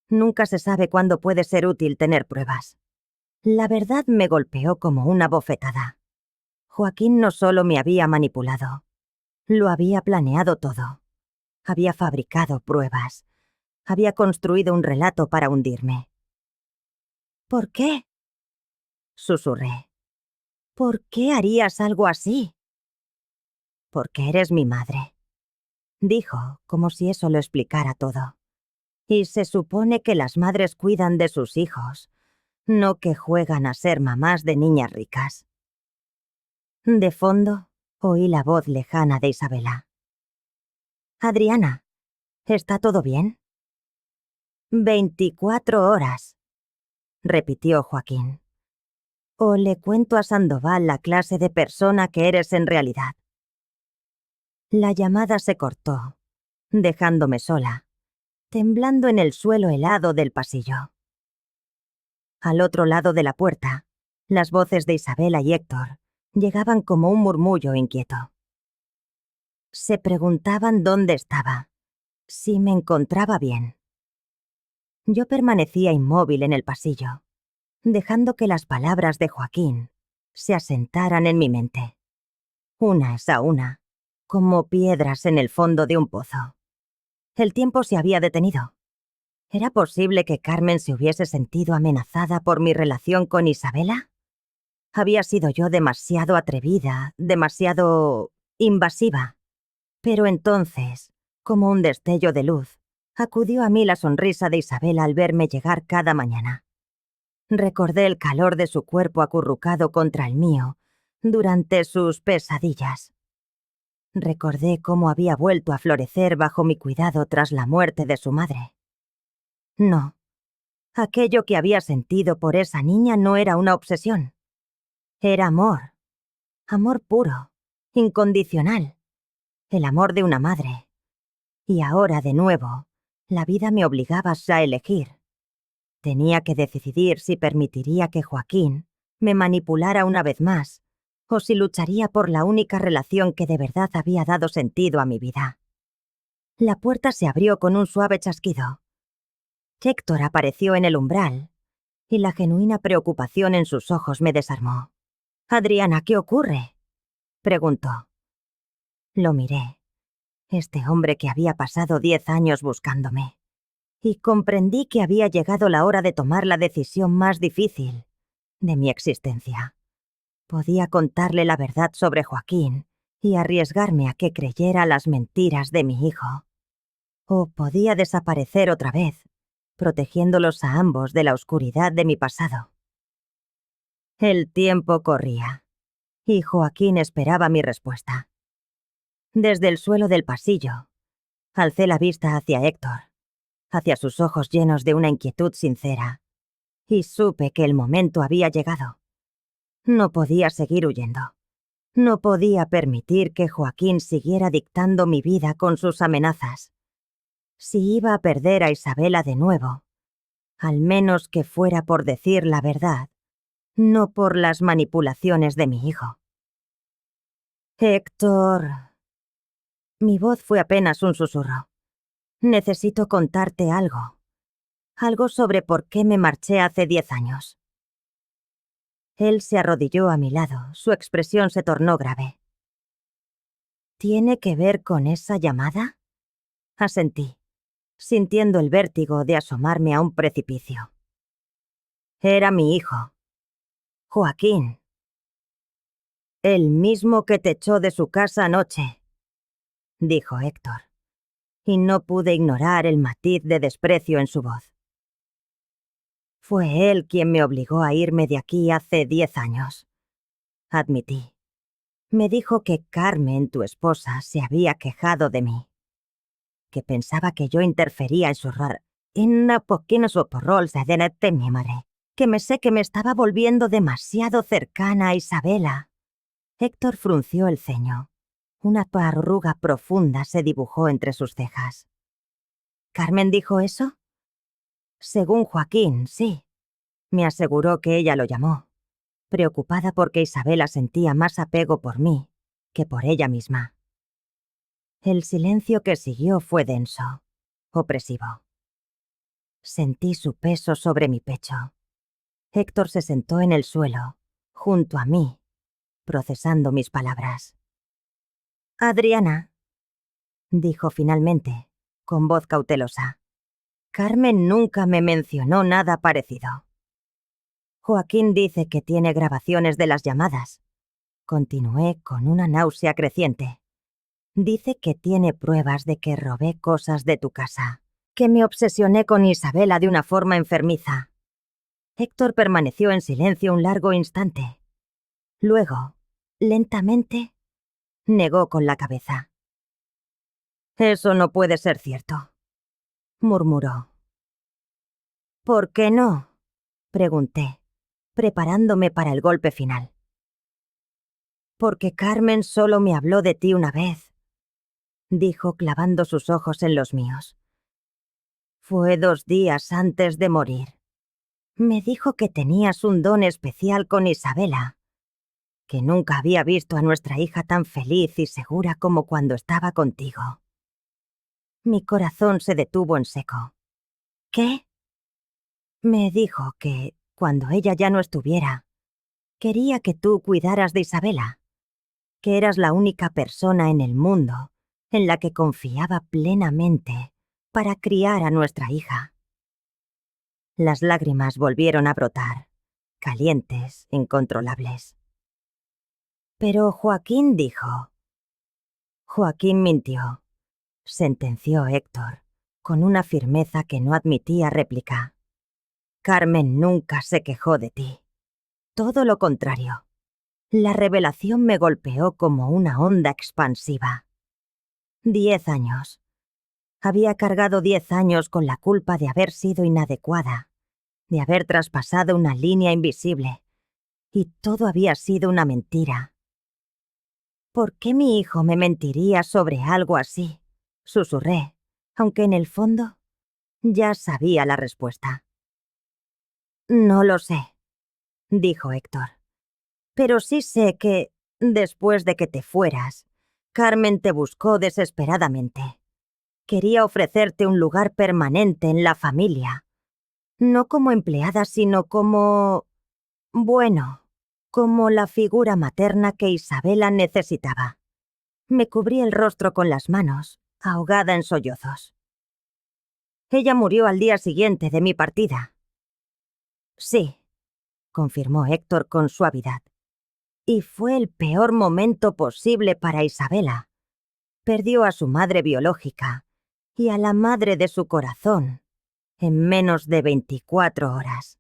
Nunca se sabe cuándo puede ser útil tener pruebas. La verdad me golpeó como una bofetada. Joaquín no solo me había manipulado, lo había planeado todo. Había fabricado pruebas. Había construido un relato para hundirme. ¿Por qué? Susurré. ¿Por qué harías algo así? Porque eres mi madre, dijo, como si eso lo explicara todo. Y se supone que las madres cuidan de sus hijos, no que juegan a ser mamás de niñas ricas. De fondo, oí la voz lejana de Isabela. Adriana, ¿está todo bien? 24 horas, repitió Joaquín. O le cuento a Sandoval la clase de persona que eres en realidad. La llamada se cortó, dejándome sola, temblando en el suelo helado del pasillo. Al otro lado de la puerta, las voces de Isabela y Héctor llegaban como un murmullo inquieto. Se preguntaban dónde estaba, si me encontraba bien. Yo permanecía inmóvil en el pasillo, dejando que las palabras de Joaquín se asentaran en mi mente, unas a una, como piedras en el fondo de un pozo. El tiempo se había detenido. ¿Era posible que Carmen se hubiese sentido amenazada por mi relación con Isabela? Había sido yo demasiado atrevida, demasiado invasiva. Pero entonces, como un destello de luz, acudió a mí la sonrisa de Isabela al verme llegar cada mañana. Recordé el calor de su cuerpo acurrucado contra el mío durante sus pesadillas. Recordé cómo había vuelto a florecer bajo mi cuidado tras la muerte de su madre. No, aquello que había sentido por esa niña no era una obsesión. Era amor. Amor puro, incondicional. El amor de una madre. Y ahora, de nuevo, la vida me obligaba a elegir. Tenía que decidir si permitiría que Joaquín me manipulara una vez más, o si lucharía por la única relación que de verdad había dado sentido a mi vida. La puerta se abrió con un suave chasquido. Héctor apareció en el umbral, y la genuina preocupación en sus ojos me desarmó. «Adriana, ¿qué ocurre?», preguntó. Lo miré. Este hombre que había pasado 10 años buscándome. Y comprendí que había llegado la hora de tomar la decisión más difícil de mi existencia. Podía contarle la verdad sobre Joaquín y arriesgarme a que creyera las mentiras de mi hijo. O podía desaparecer otra vez, protegiéndolos a ambos de la oscuridad de mi pasado. El tiempo corría, y Joaquín esperaba mi respuesta. Desde el suelo del pasillo, alcé la vista hacia Héctor, hacia sus ojos llenos de una inquietud sincera, y supe que el momento había llegado. No podía seguir huyendo. No podía permitir que Joaquín siguiera dictando mi vida con sus amenazas. Si iba a perder a Isabela de nuevo, al menos que fuera por decir la verdad, no por las manipulaciones de mi hijo. Héctor... Mi voz fue apenas un susurro. Necesito contarte algo. Algo sobre por qué me marché hace 10 años. Él se arrodilló a mi lado, su expresión se tornó grave. ¿Tiene que ver con esa llamada?, asentí, sintiendo el vértigo de asomarme a un precipicio. Era mi hijo, Joaquín. El mismo que te echó de su casa anoche, dijo Héctor, y no pude ignorar el matiz de desprecio en su voz. Fue él quien me obligó a irme de aquí hace 10 años, admití. Me dijo que Carmen, tu esposa, se había quejado de mí, que pensaba que yo interfería en su rol, que me sé que me estaba volviendo demasiado cercana a Isabela. Héctor frunció el ceño, Una arruga profunda se dibujó entre sus cejas. ¿Carmen dijo eso? Según Joaquín, sí. Me aseguró que ella lo llamó, preocupada porque Isabela sentía más apego por mí que por ella misma. El silencio que siguió fue denso, opresivo. Sentí su peso sobre mi pecho. Héctor se sentó en el suelo, junto a mí, procesando mis palabras. Adriana, dijo finalmente, con voz cautelosa. Carmen nunca me mencionó nada parecido. Joaquín dice que tiene grabaciones de las llamadas. Continué con una náusea creciente. Dice que tiene pruebas de que robé cosas de tu casa, que me obsesioné con Isabela de una forma enfermiza. Héctor permaneció en silencio un largo instante. Luego, lentamente, negó con la cabeza. Eso no puede ser cierto, murmuró. ¿Por qué no? Pregunté, preparándome para el golpe final. Porque Carmen solo me habló de ti una vez, dijo clavando sus ojos en los míos. Fue 2 días antes de morir. Me dijo que tenías un don especial con Isabela, que nunca había visto a nuestra hija tan feliz y segura como cuando estaba contigo. Mi corazón se detuvo en seco. ¿Qué? Me dijo que, cuando ella ya no estuviera, quería que tú cuidaras de Isabela, que eras la única persona en el mundo en la que confiaba plenamente para criar a nuestra hija. Las lágrimas volvieron a brotar, calientes, incontrolables. Pero Joaquín dijo. Joaquín mintió, sentenció Héctor, con una firmeza que no admitía réplica. Carmen nunca se quejó de ti. Todo lo contrario. La revelación me golpeó como una onda expansiva. 10 años. Había cargado 10 años con la culpa de haber sido inadecuada, de haber traspasado una línea invisible, y todo había sido una mentira. ¿Por qué mi hijo me mentiría sobre algo así? Susurré, aunque en el fondo ya sabía la respuesta. No lo sé, dijo Héctor. Pero sí sé que, después de que te fueras, Carmen te buscó desesperadamente. Quería ofrecerte un lugar permanente en la familia. No como empleada, sino como... bueno, como la figura materna que Isabela necesitaba. Me cubrí el rostro con las manos, ahogada en sollozos. Ella murió al día siguiente de mi partida. Sí, confirmó Héctor con suavidad. Y fue el peor momento posible para Isabela. Perdió a su madre biológica y a la madre de su corazón en menos de 24 horas.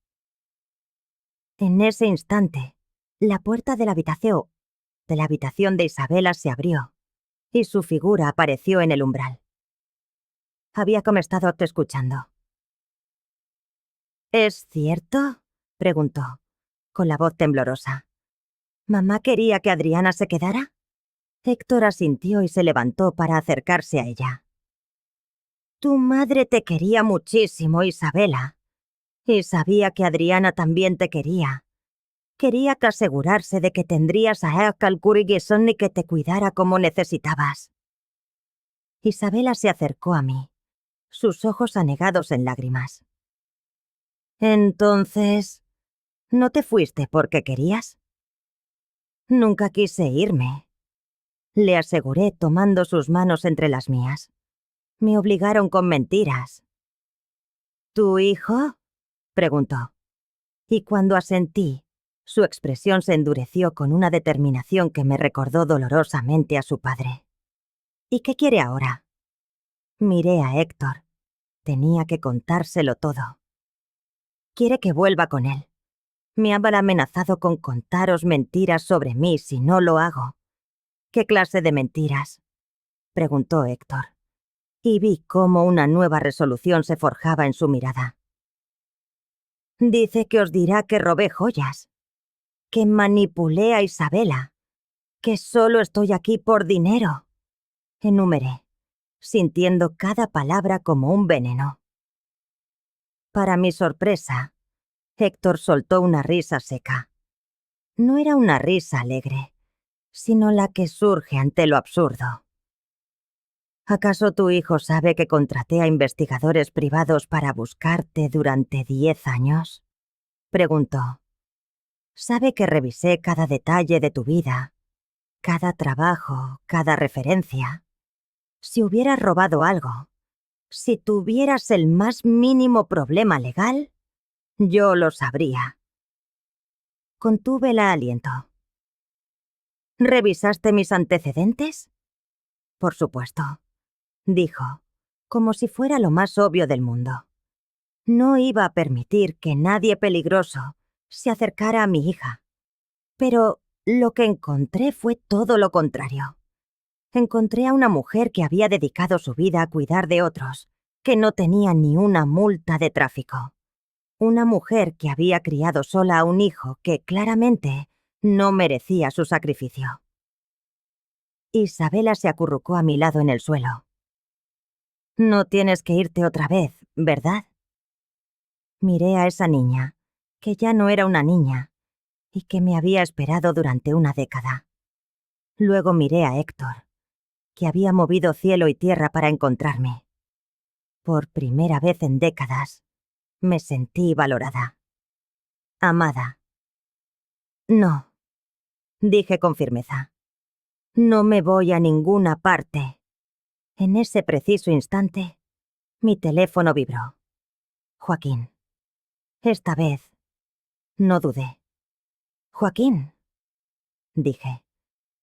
En ese instante, la puerta de la habitación de Isabela se abrió y su figura apareció en el umbral. Había estado escuchando. ¿Es cierto? Preguntó, con la voz temblorosa. ¿Mamá quería que Adriana se quedara? Héctor asintió y se levantó para acercarse a ella. Tu madre te quería muchísimo, Isabela. Y sabía que Adriana también te quería. Quería que asegurarse de que tendrías a Ekal Kuriguesón y que te cuidara como necesitabas. Isabela se acercó a mí, sus ojos anegados en lágrimas. Entonces, ¿no te fuiste porque querías? Nunca quise irme, le aseguré tomando sus manos entre las mías. Me obligaron con mentiras. ¿Tu hijo? Preguntó. Y cuando asentí, su expresión se endureció con una determinación que me recordó dolorosamente a su padre. ¿Y qué quiere ahora? Miré a Héctor. Tenía que contárselo todo. Quiere que vuelva con él. Me ha amenazado con contaros mentiras sobre mí si no lo hago. ¿Qué clase de mentiras? Preguntó Héctor. Y vi cómo una nueva resolución se forjaba en su mirada. Dice que os dirá que robé joyas, que manipulé a Isabela, Que solo estoy aquí por dinero, enumeré, sintiendo cada palabra como un veneno. Para mi sorpresa, Héctor soltó una risa seca. No era una risa alegre, sino la que surge ante lo absurdo. ¿Acaso tu hijo sabe que contraté a investigadores privados para buscarte durante 10 años? Preguntó. ¿Sabe que revisé cada detalle de tu vida, cada trabajo, cada referencia? Si hubieras robado algo, si tuvieras el más mínimo problema legal, yo lo sabría. Contuve el aliento. ¿Revisaste mis antecedentes? Por supuesto, dijo, como si fuera lo más obvio del mundo. No iba a permitir que nadie peligroso se acercara a mi hija. Pero lo que encontré fue todo lo contrario. Encontré a una mujer que había dedicado su vida a cuidar de otros, que no tenía ni una multa de tráfico. Una mujer que había criado sola a un hijo que claramente no merecía su sacrificio. Isabela se acurrucó a mi lado en el suelo. No tienes que irte otra vez, ¿verdad? Miré a esa niña, que ya no era una niña, y que me había esperado durante una década. Luego miré a Héctor, que había movido cielo y tierra para encontrarme. Por primera vez en décadas, me sentí valorada. Amada. No, dije con firmeza. No me voy a ninguna parte. En ese preciso instante, mi teléfono vibró. Joaquín. Esta vez, no dudé. Joaquín, dije,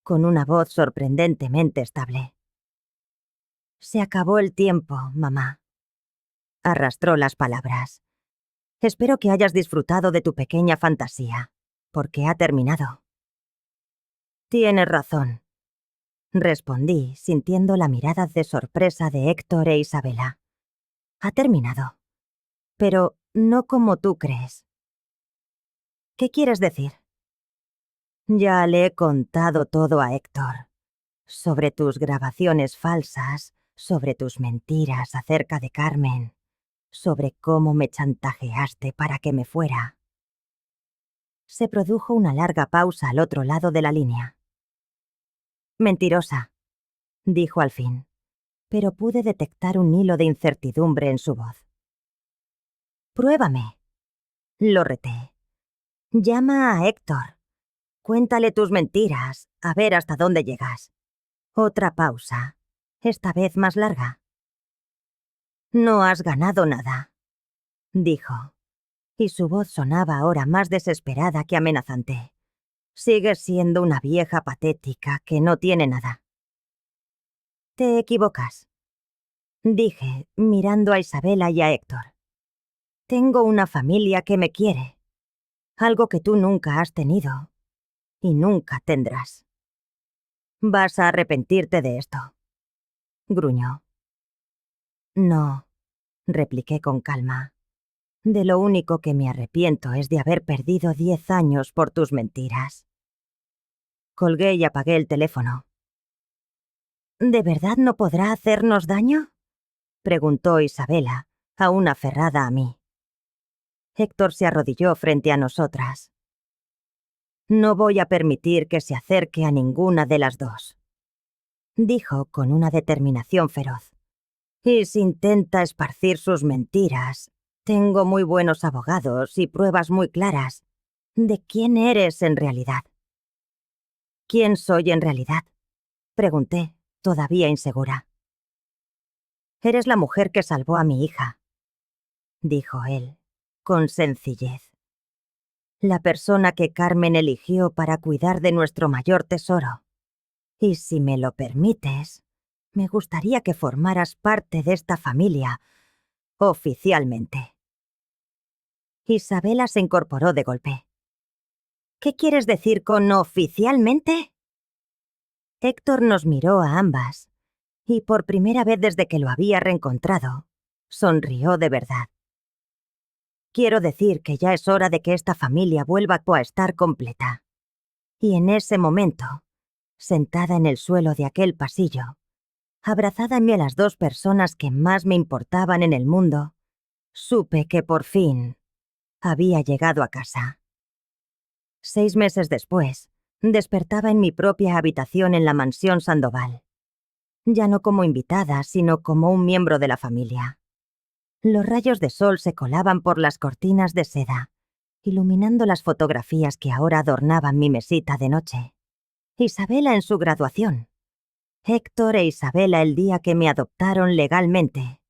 con una voz sorprendentemente estable. Se acabó el tiempo, mamá. Arrastró las palabras. Espero que hayas disfrutado de tu pequeña fantasía, porque ha terminado. Tienes razón, respondí, sintiendo la mirada de sorpresa de Héctor e Isabela. Ha terminado. Pero no como tú crees. ¿Qué quieres decir? Ya le he contado todo a Héctor. Sobre tus grabaciones falsas, sobre tus mentiras acerca de Carmen, sobre cómo me chantajeaste para que me fuera. Se produjo una larga pausa al otro lado de la línea. Mentirosa, dijo al fin, pero pude detectar un hilo de incertidumbre en su voz. Pruébame, lo reté. Llama a Héctor. Cuéntale tus mentiras, a ver hasta dónde llegas. Otra pausa, esta vez más larga. No has ganado nada, dijo, y su voz sonaba ahora más desesperada que amenazante. Sigues siendo una vieja patética que no tiene nada. Te equivocas, dije, mirando a Isabela y a Héctor. Tengo una familia que me quiere, algo que tú nunca has tenido y nunca tendrás. Vas a arrepentirte de esto, gruñó. No, repliqué con calma. De lo único que me arrepiento es de haber perdido 10 años por tus mentiras. Colgué y apagué el teléfono. ¿De verdad no podrá hacernos daño?, preguntó Isabela, aún aferrada a mí. Héctor se arrodilló frente a nosotras. No voy a permitir que se acerque a ninguna de las dos, dijo con una determinación feroz. Y si intenta esparcir sus mentiras, tengo muy buenos abogados y pruebas muy claras de quién eres en realidad. ¿Quién soy en realidad?, pregunté, todavía insegura. Eres la mujer que salvó a mi hija, dijo él, con sencillez. La persona que Carmen eligió para cuidar de nuestro mayor tesoro. Y si me lo permites, me gustaría que formaras parte de esta familia, oficialmente. Isabela se incorporó de golpe. ¿Qué quieres decir con oficialmente? Héctor nos miró a ambas, y por primera vez desde que lo había reencontrado, sonrió de verdad. Quiero decir que ya es hora de que esta familia vuelva a estar completa. Y en ese momento, sentada en el suelo de aquel pasillo, abrazándome a las dos personas que más me importaban en el mundo, supe que por fin había llegado a casa. 6 meses después, despertaba en mi propia habitación en la mansión Sandoval. Ya no como invitada, sino como un miembro de la familia. Los rayos de sol se colaban por las cortinas de seda, iluminando las fotografías que ahora adornaban mi mesita de noche. Isabela en su graduación. Héctor e Isabela el día que me adoptaron legalmente.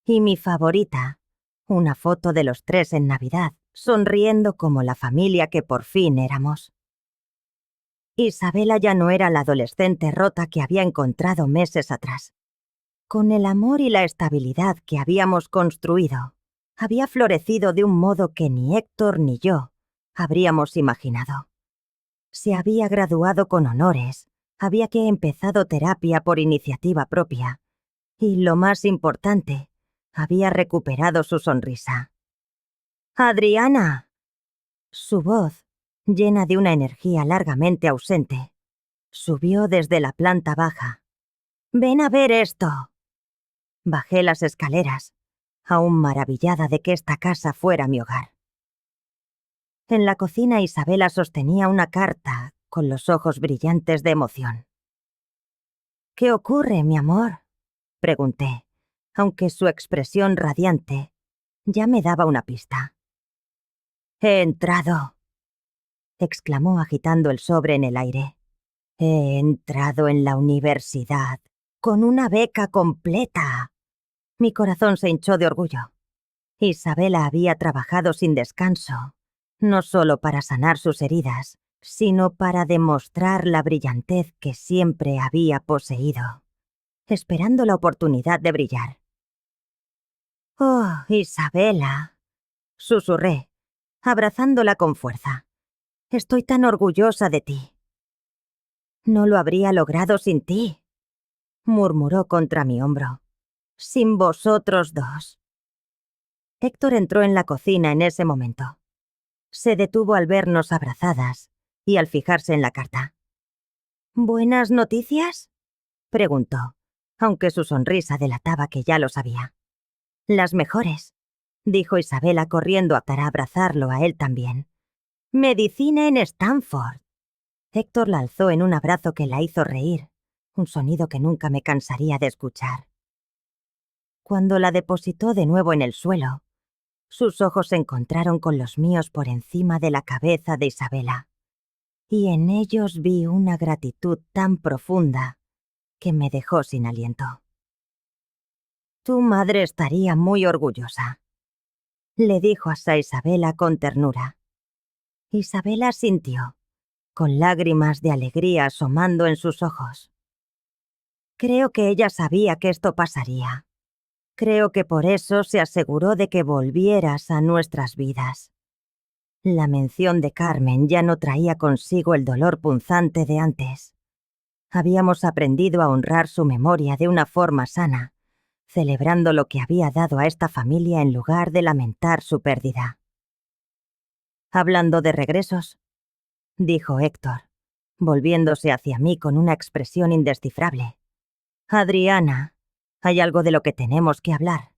Y mi favorita, una foto de los tres en Navidad, sonriendo como la familia que por fin éramos. Isabela ya no era la adolescente rota que había encontrado meses atrás. Con el amor y la estabilidad que habíamos construido, había florecido de un modo que ni Héctor ni yo habríamos imaginado. Se había graduado con honores, había que empezado terapia por iniciativa propia, y lo más importante, había recuperado su sonrisa. ¡Adriana! Su voz, llena de una energía largamente ausente, subió desde la planta baja. «¡Ven a ver esto!». Bajé las escaleras, aún maravillada de que esta casa fuera mi hogar. En la cocina Isabela sostenía una carta con los ojos brillantes de emoción. «¿Qué ocurre, mi amor?», pregunté, aunque su expresión radiante ya me daba una pista. «He entrado», exclamó agitando el sobre en el aire. «He entrado en la universidad, con una beca completa». Mi corazón se hinchó de orgullo. Isabela había trabajado sin descanso, no solo para sanar sus heridas, sino para demostrar la brillantez que siempre había poseído, esperando la oportunidad de brillar. «Oh, Isabela», susurré, abrazándola con fuerza. «Estoy tan orgullosa de ti». «No lo habría logrado sin ti», murmuró contra mi hombro. «Sin vosotros dos». Héctor entró en la cocina en ese momento. Se detuvo al vernos abrazadas y al fijarse en la carta. «¿Buenas noticias?», preguntó, aunque su sonrisa delataba que ya lo sabía. «Las mejores», dijo Isabela corriendo para abrazarlo a él también. «Medicina en Stanford». Héctor la alzó en un abrazo que la hizo reír, un sonido que nunca me cansaría de escuchar. Cuando la depositó de nuevo en el suelo, sus ojos se encontraron con los míos por encima de la cabeza de Isabela, y en ellos vi una gratitud tan profunda que me dejó sin aliento. «Tu madre estaría muy orgullosa», le dijo a Isabela con ternura. Isabela sintió, con lágrimas de alegría asomando en sus ojos. Creo que ella sabía que esto pasaría. Creo que por eso se aseguró de que volvieras a nuestras vidas. La mención de Carmen ya no traía consigo el dolor punzante de antes. Habíamos aprendido a honrar su memoria de una forma sana, celebrando lo que había dado a esta familia en lugar de lamentar su pérdida. «Hablando de regresos», dijo Héctor, volviéndose hacia mí con una expresión indescifrable. «Adriana, hay algo de lo que tenemos que hablar».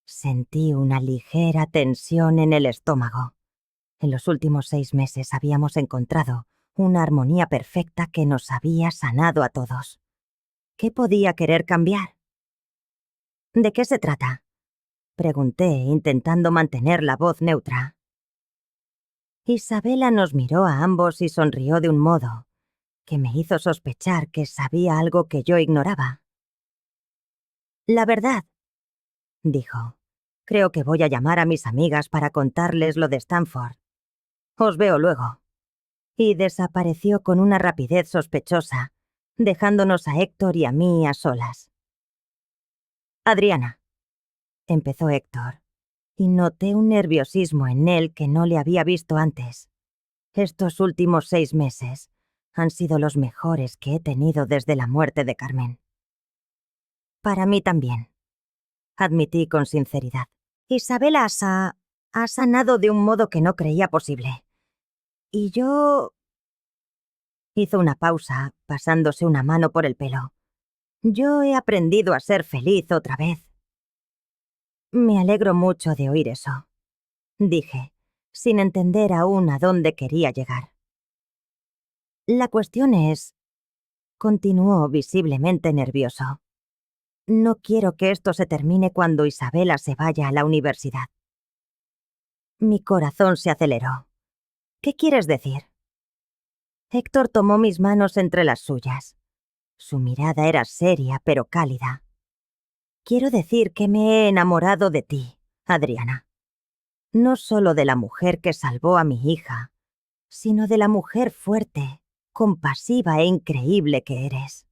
Sentí una ligera tensión en el estómago. En los últimos 6 meses habíamos encontrado una armonía perfecta que nos había sanado a todos. ¿Qué podía querer cambiar? «¿De qué se trata?», pregunté, intentando mantener la voz neutra. Isabela nos miró a ambos y sonrió de un modo que me hizo sospechar que sabía algo que yo ignoraba. «La verdad», dijo, «creo que voy a llamar a mis amigas para contarles lo de Stanford. Os veo luego». Y desapareció con una rapidez sospechosa, dejándonos a Héctor y a mí a solas. «Adriana», empezó Héctor, y noté un nerviosismo en él que no le había visto antes. «Estos últimos 6 meses han sido los mejores que he tenido desde la muerte de Carmen». «Para mí también», admití con sinceridad. «Isabela ha sanado de un modo que no creía posible. Y yo Hizo una pausa, pasándose una mano por el pelo. Yo he aprendido a ser feliz otra vez. Me alegro mucho de oír eso, dije, sin entender aún a dónde quería llegar. La cuestión es, continuó visiblemente nervioso. No quiero que esto se termine cuando Isabela se vaya a la universidad. Mi corazón se aceleró. ¿Qué quieres decir? Héctor tomó mis manos entre las suyas. Su mirada era seria pero cálida. Quiero decir que me he enamorado de ti, Adriana. No solo de la mujer que salvó a mi hija, sino de la mujer fuerte, compasiva e increíble que eres.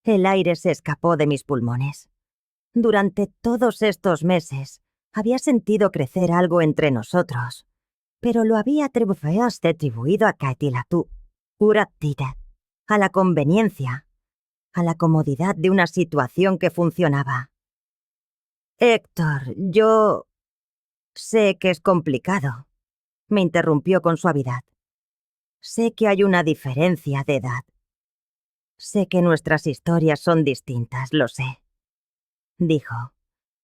El aire se escapó de mis pulmones. Durante todos estos meses había sentido crecer algo entre nosotros, pero lo había atribuido a Kaitilatu, Uratita, a la conveniencia, a la comodidad de una situación que funcionaba. Héctor, yo... sé que es complicado, me interrumpió con suavidad. Sé que hay una diferencia de edad. Sé que nuestras historias son distintas, lo sé, dijo.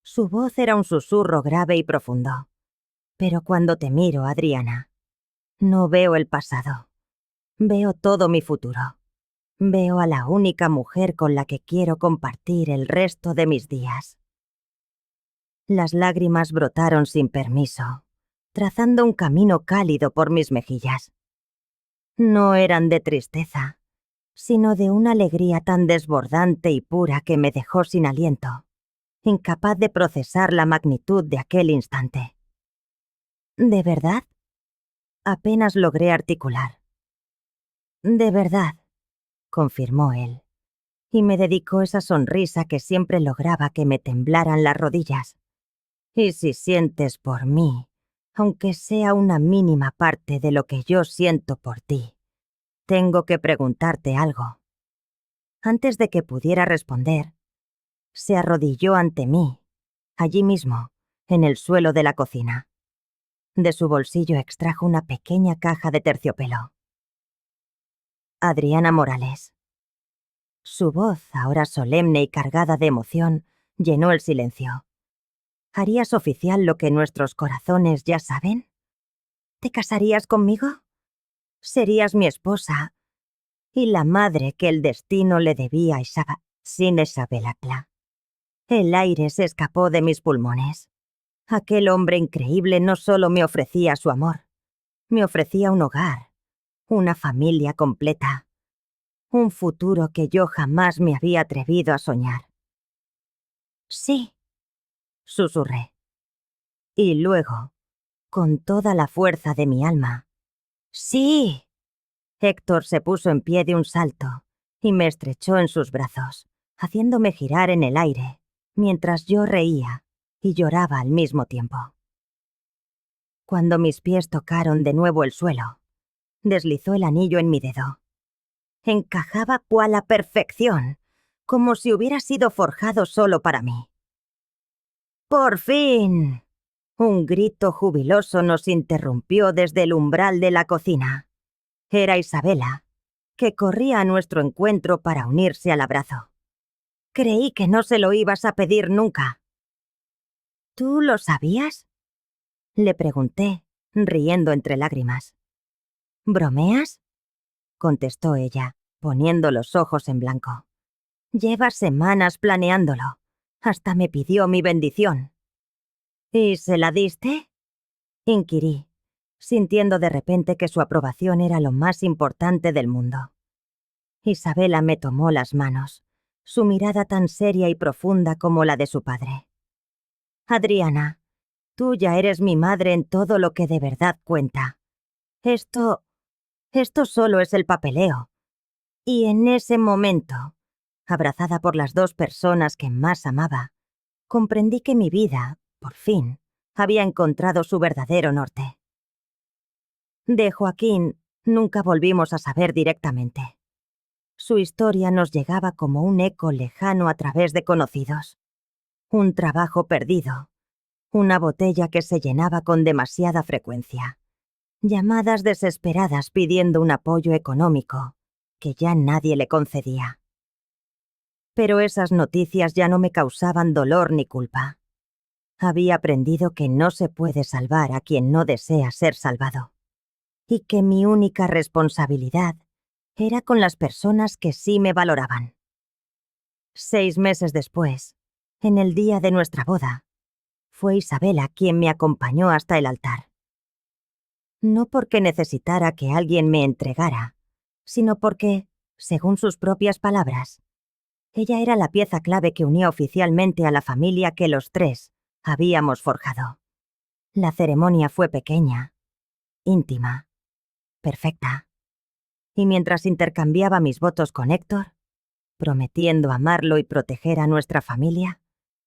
Su voz era un susurro grave y profundo. Pero cuando te miro, Adriana, no veo el pasado. Veo todo mi futuro. Veo a la única mujer con la que quiero compartir el resto de mis días. Las lágrimas brotaron sin permiso, trazando un camino cálido por mis mejillas. No eran de tristeza, sino de una alegría tan desbordante y pura que me dejó sin aliento, incapaz de procesar la magnitud de aquel instante. ¿De verdad? Apenas logré articular. De verdad, confirmó él, y me dedicó esa sonrisa que siempre lograba que me temblaran las rodillas. Y si sientes por mí, aunque sea una mínima parte de lo que yo siento por ti, tengo que preguntarte algo. Antes de que pudiera responder, se arrodilló ante mí, allí mismo, en el suelo de la cocina. De su bolsillo extrajo una pequeña caja de terciopelo. Adriana Morales. Su voz, ahora solemne y cargada de emoción, llenó el silencio. ¿Harías oficial lo que nuestros corazones ya saben? ¿Te casarías conmigo? Serías mi esposa y la madre que el destino le debía a Isabela. El aire se escapó de mis pulmones. Aquel hombre increíble no solo me ofrecía su amor, me ofrecía un hogar, una familia completa, un futuro que yo jamás me había atrevido a soñar. Sí, susurré. Y luego, con toda la fuerza de mi alma, ¡sí! Héctor se puso en pie de un salto y me estrechó en sus brazos, haciéndome girar en el aire, mientras yo reía y lloraba al mismo tiempo. Cuando mis pies tocaron de nuevo el suelo, deslizó el anillo en mi dedo. Encajaba cual a perfección, como si hubiera sido forjado solo para mí. ¡Por fin! Un grito jubiloso nos interrumpió desde el umbral de la cocina. Era Isabela, que corría a nuestro encuentro para unirse al abrazo. Creí que no se lo ibas a pedir nunca. ¿Tú lo sabías? Le pregunté, riendo entre lágrimas. ¿Bromeas? Contestó ella, poniendo los ojos en blanco. Llevas semanas planeándolo. Hasta me pidió mi bendición. ¿Y se la diste? Inquirí, sintiendo de repente que su aprobación era lo más importante del mundo. Isabela me tomó las manos, su mirada tan seria y profunda como la de su padre. Adriana, tú ya eres mi madre en todo lo que de verdad cuenta. Esto solo es el papeleo. Y en ese momento, abrazada por las dos personas que más amaba, comprendí que mi vida, por fin, había encontrado su verdadero norte. De Joaquín nunca volvimos a saber directamente. Su historia nos llegaba como un eco lejano a través de conocidos. Un trabajo perdido, una botella que se llenaba con demasiada frecuencia. llamadas desesperadas pidiendo un apoyo económico que ya nadie le concedía. Pero esas noticias ya no me causaban dolor ni culpa. Había aprendido que no se puede salvar a quien no desea ser salvado, y que mi única responsabilidad era con las personas que sí me valoraban. 6 meses después, en el día de nuestra boda, fue Isabela quien me acompañó hasta el altar. No porque necesitara que alguien me entregara, sino porque, según sus propias palabras, ella era la pieza clave que unía oficialmente a la familia que los tres habíamos forjado. La ceremonia fue pequeña, íntima, perfecta. Y mientras intercambiaba mis votos con Héctor, prometiendo amarlo y proteger a nuestra familia,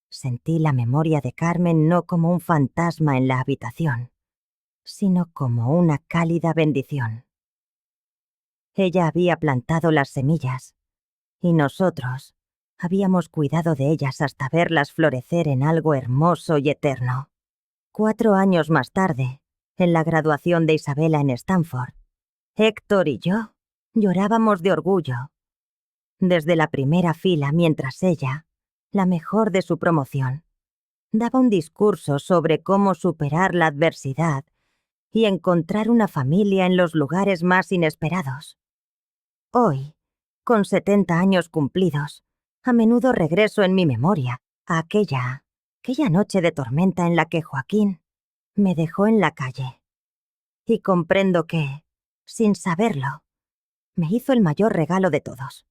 sentí la memoria de Carmen no como un fantasma en la habitación, sino como una cálida bendición. Ella había plantado las semillas, y nosotros habíamos cuidado de ellas hasta verlas florecer en algo hermoso y eterno. 4 años más tarde, en la graduación de Isabela en Stanford, Héctor y yo llorábamos de orgullo. Desde la primera fila mientras ella, la mejor de su promoción, daba un discurso sobre cómo superar la adversidad y encontrar una familia en los lugares más inesperados. Hoy, con 70 años cumplidos, a menudo regreso en mi memoria a aquella noche de tormenta en la que Joaquín me dejó en la calle. Y comprendo que, sin saberlo, me hizo el mayor regalo de todos.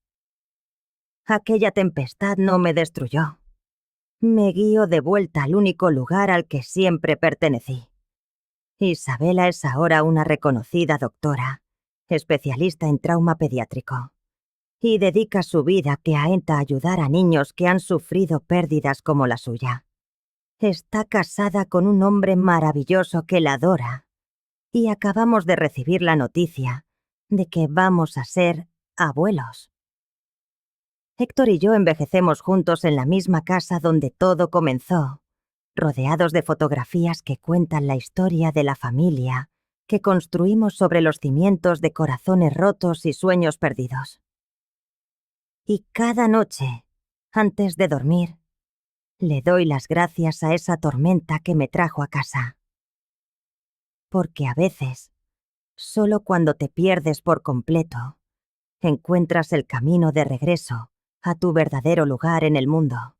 Aquella tempestad no me destruyó. Me guió de vuelta al único lugar al que siempre pertenecí. Isabela es ahora una reconocida doctora, especialista en trauma pediátrico, y dedica su vida a ayudar a niños que han sufrido pérdidas como la suya. Está casada con un hombre maravilloso que la adora, y acabamos de recibir la noticia de que vamos a ser abuelos. Héctor y yo envejecemos juntos en la misma casa donde todo comenzó, rodeados de fotografías que cuentan la historia de la familia que construimos sobre los cimientos de corazones rotos y sueños perdidos. Y cada noche, antes de dormir, le doy las gracias a esa tormenta que me trajo a casa. Porque a veces, solo cuando te pierdes por completo, encuentras el camino de regreso a tu verdadero lugar en el mundo.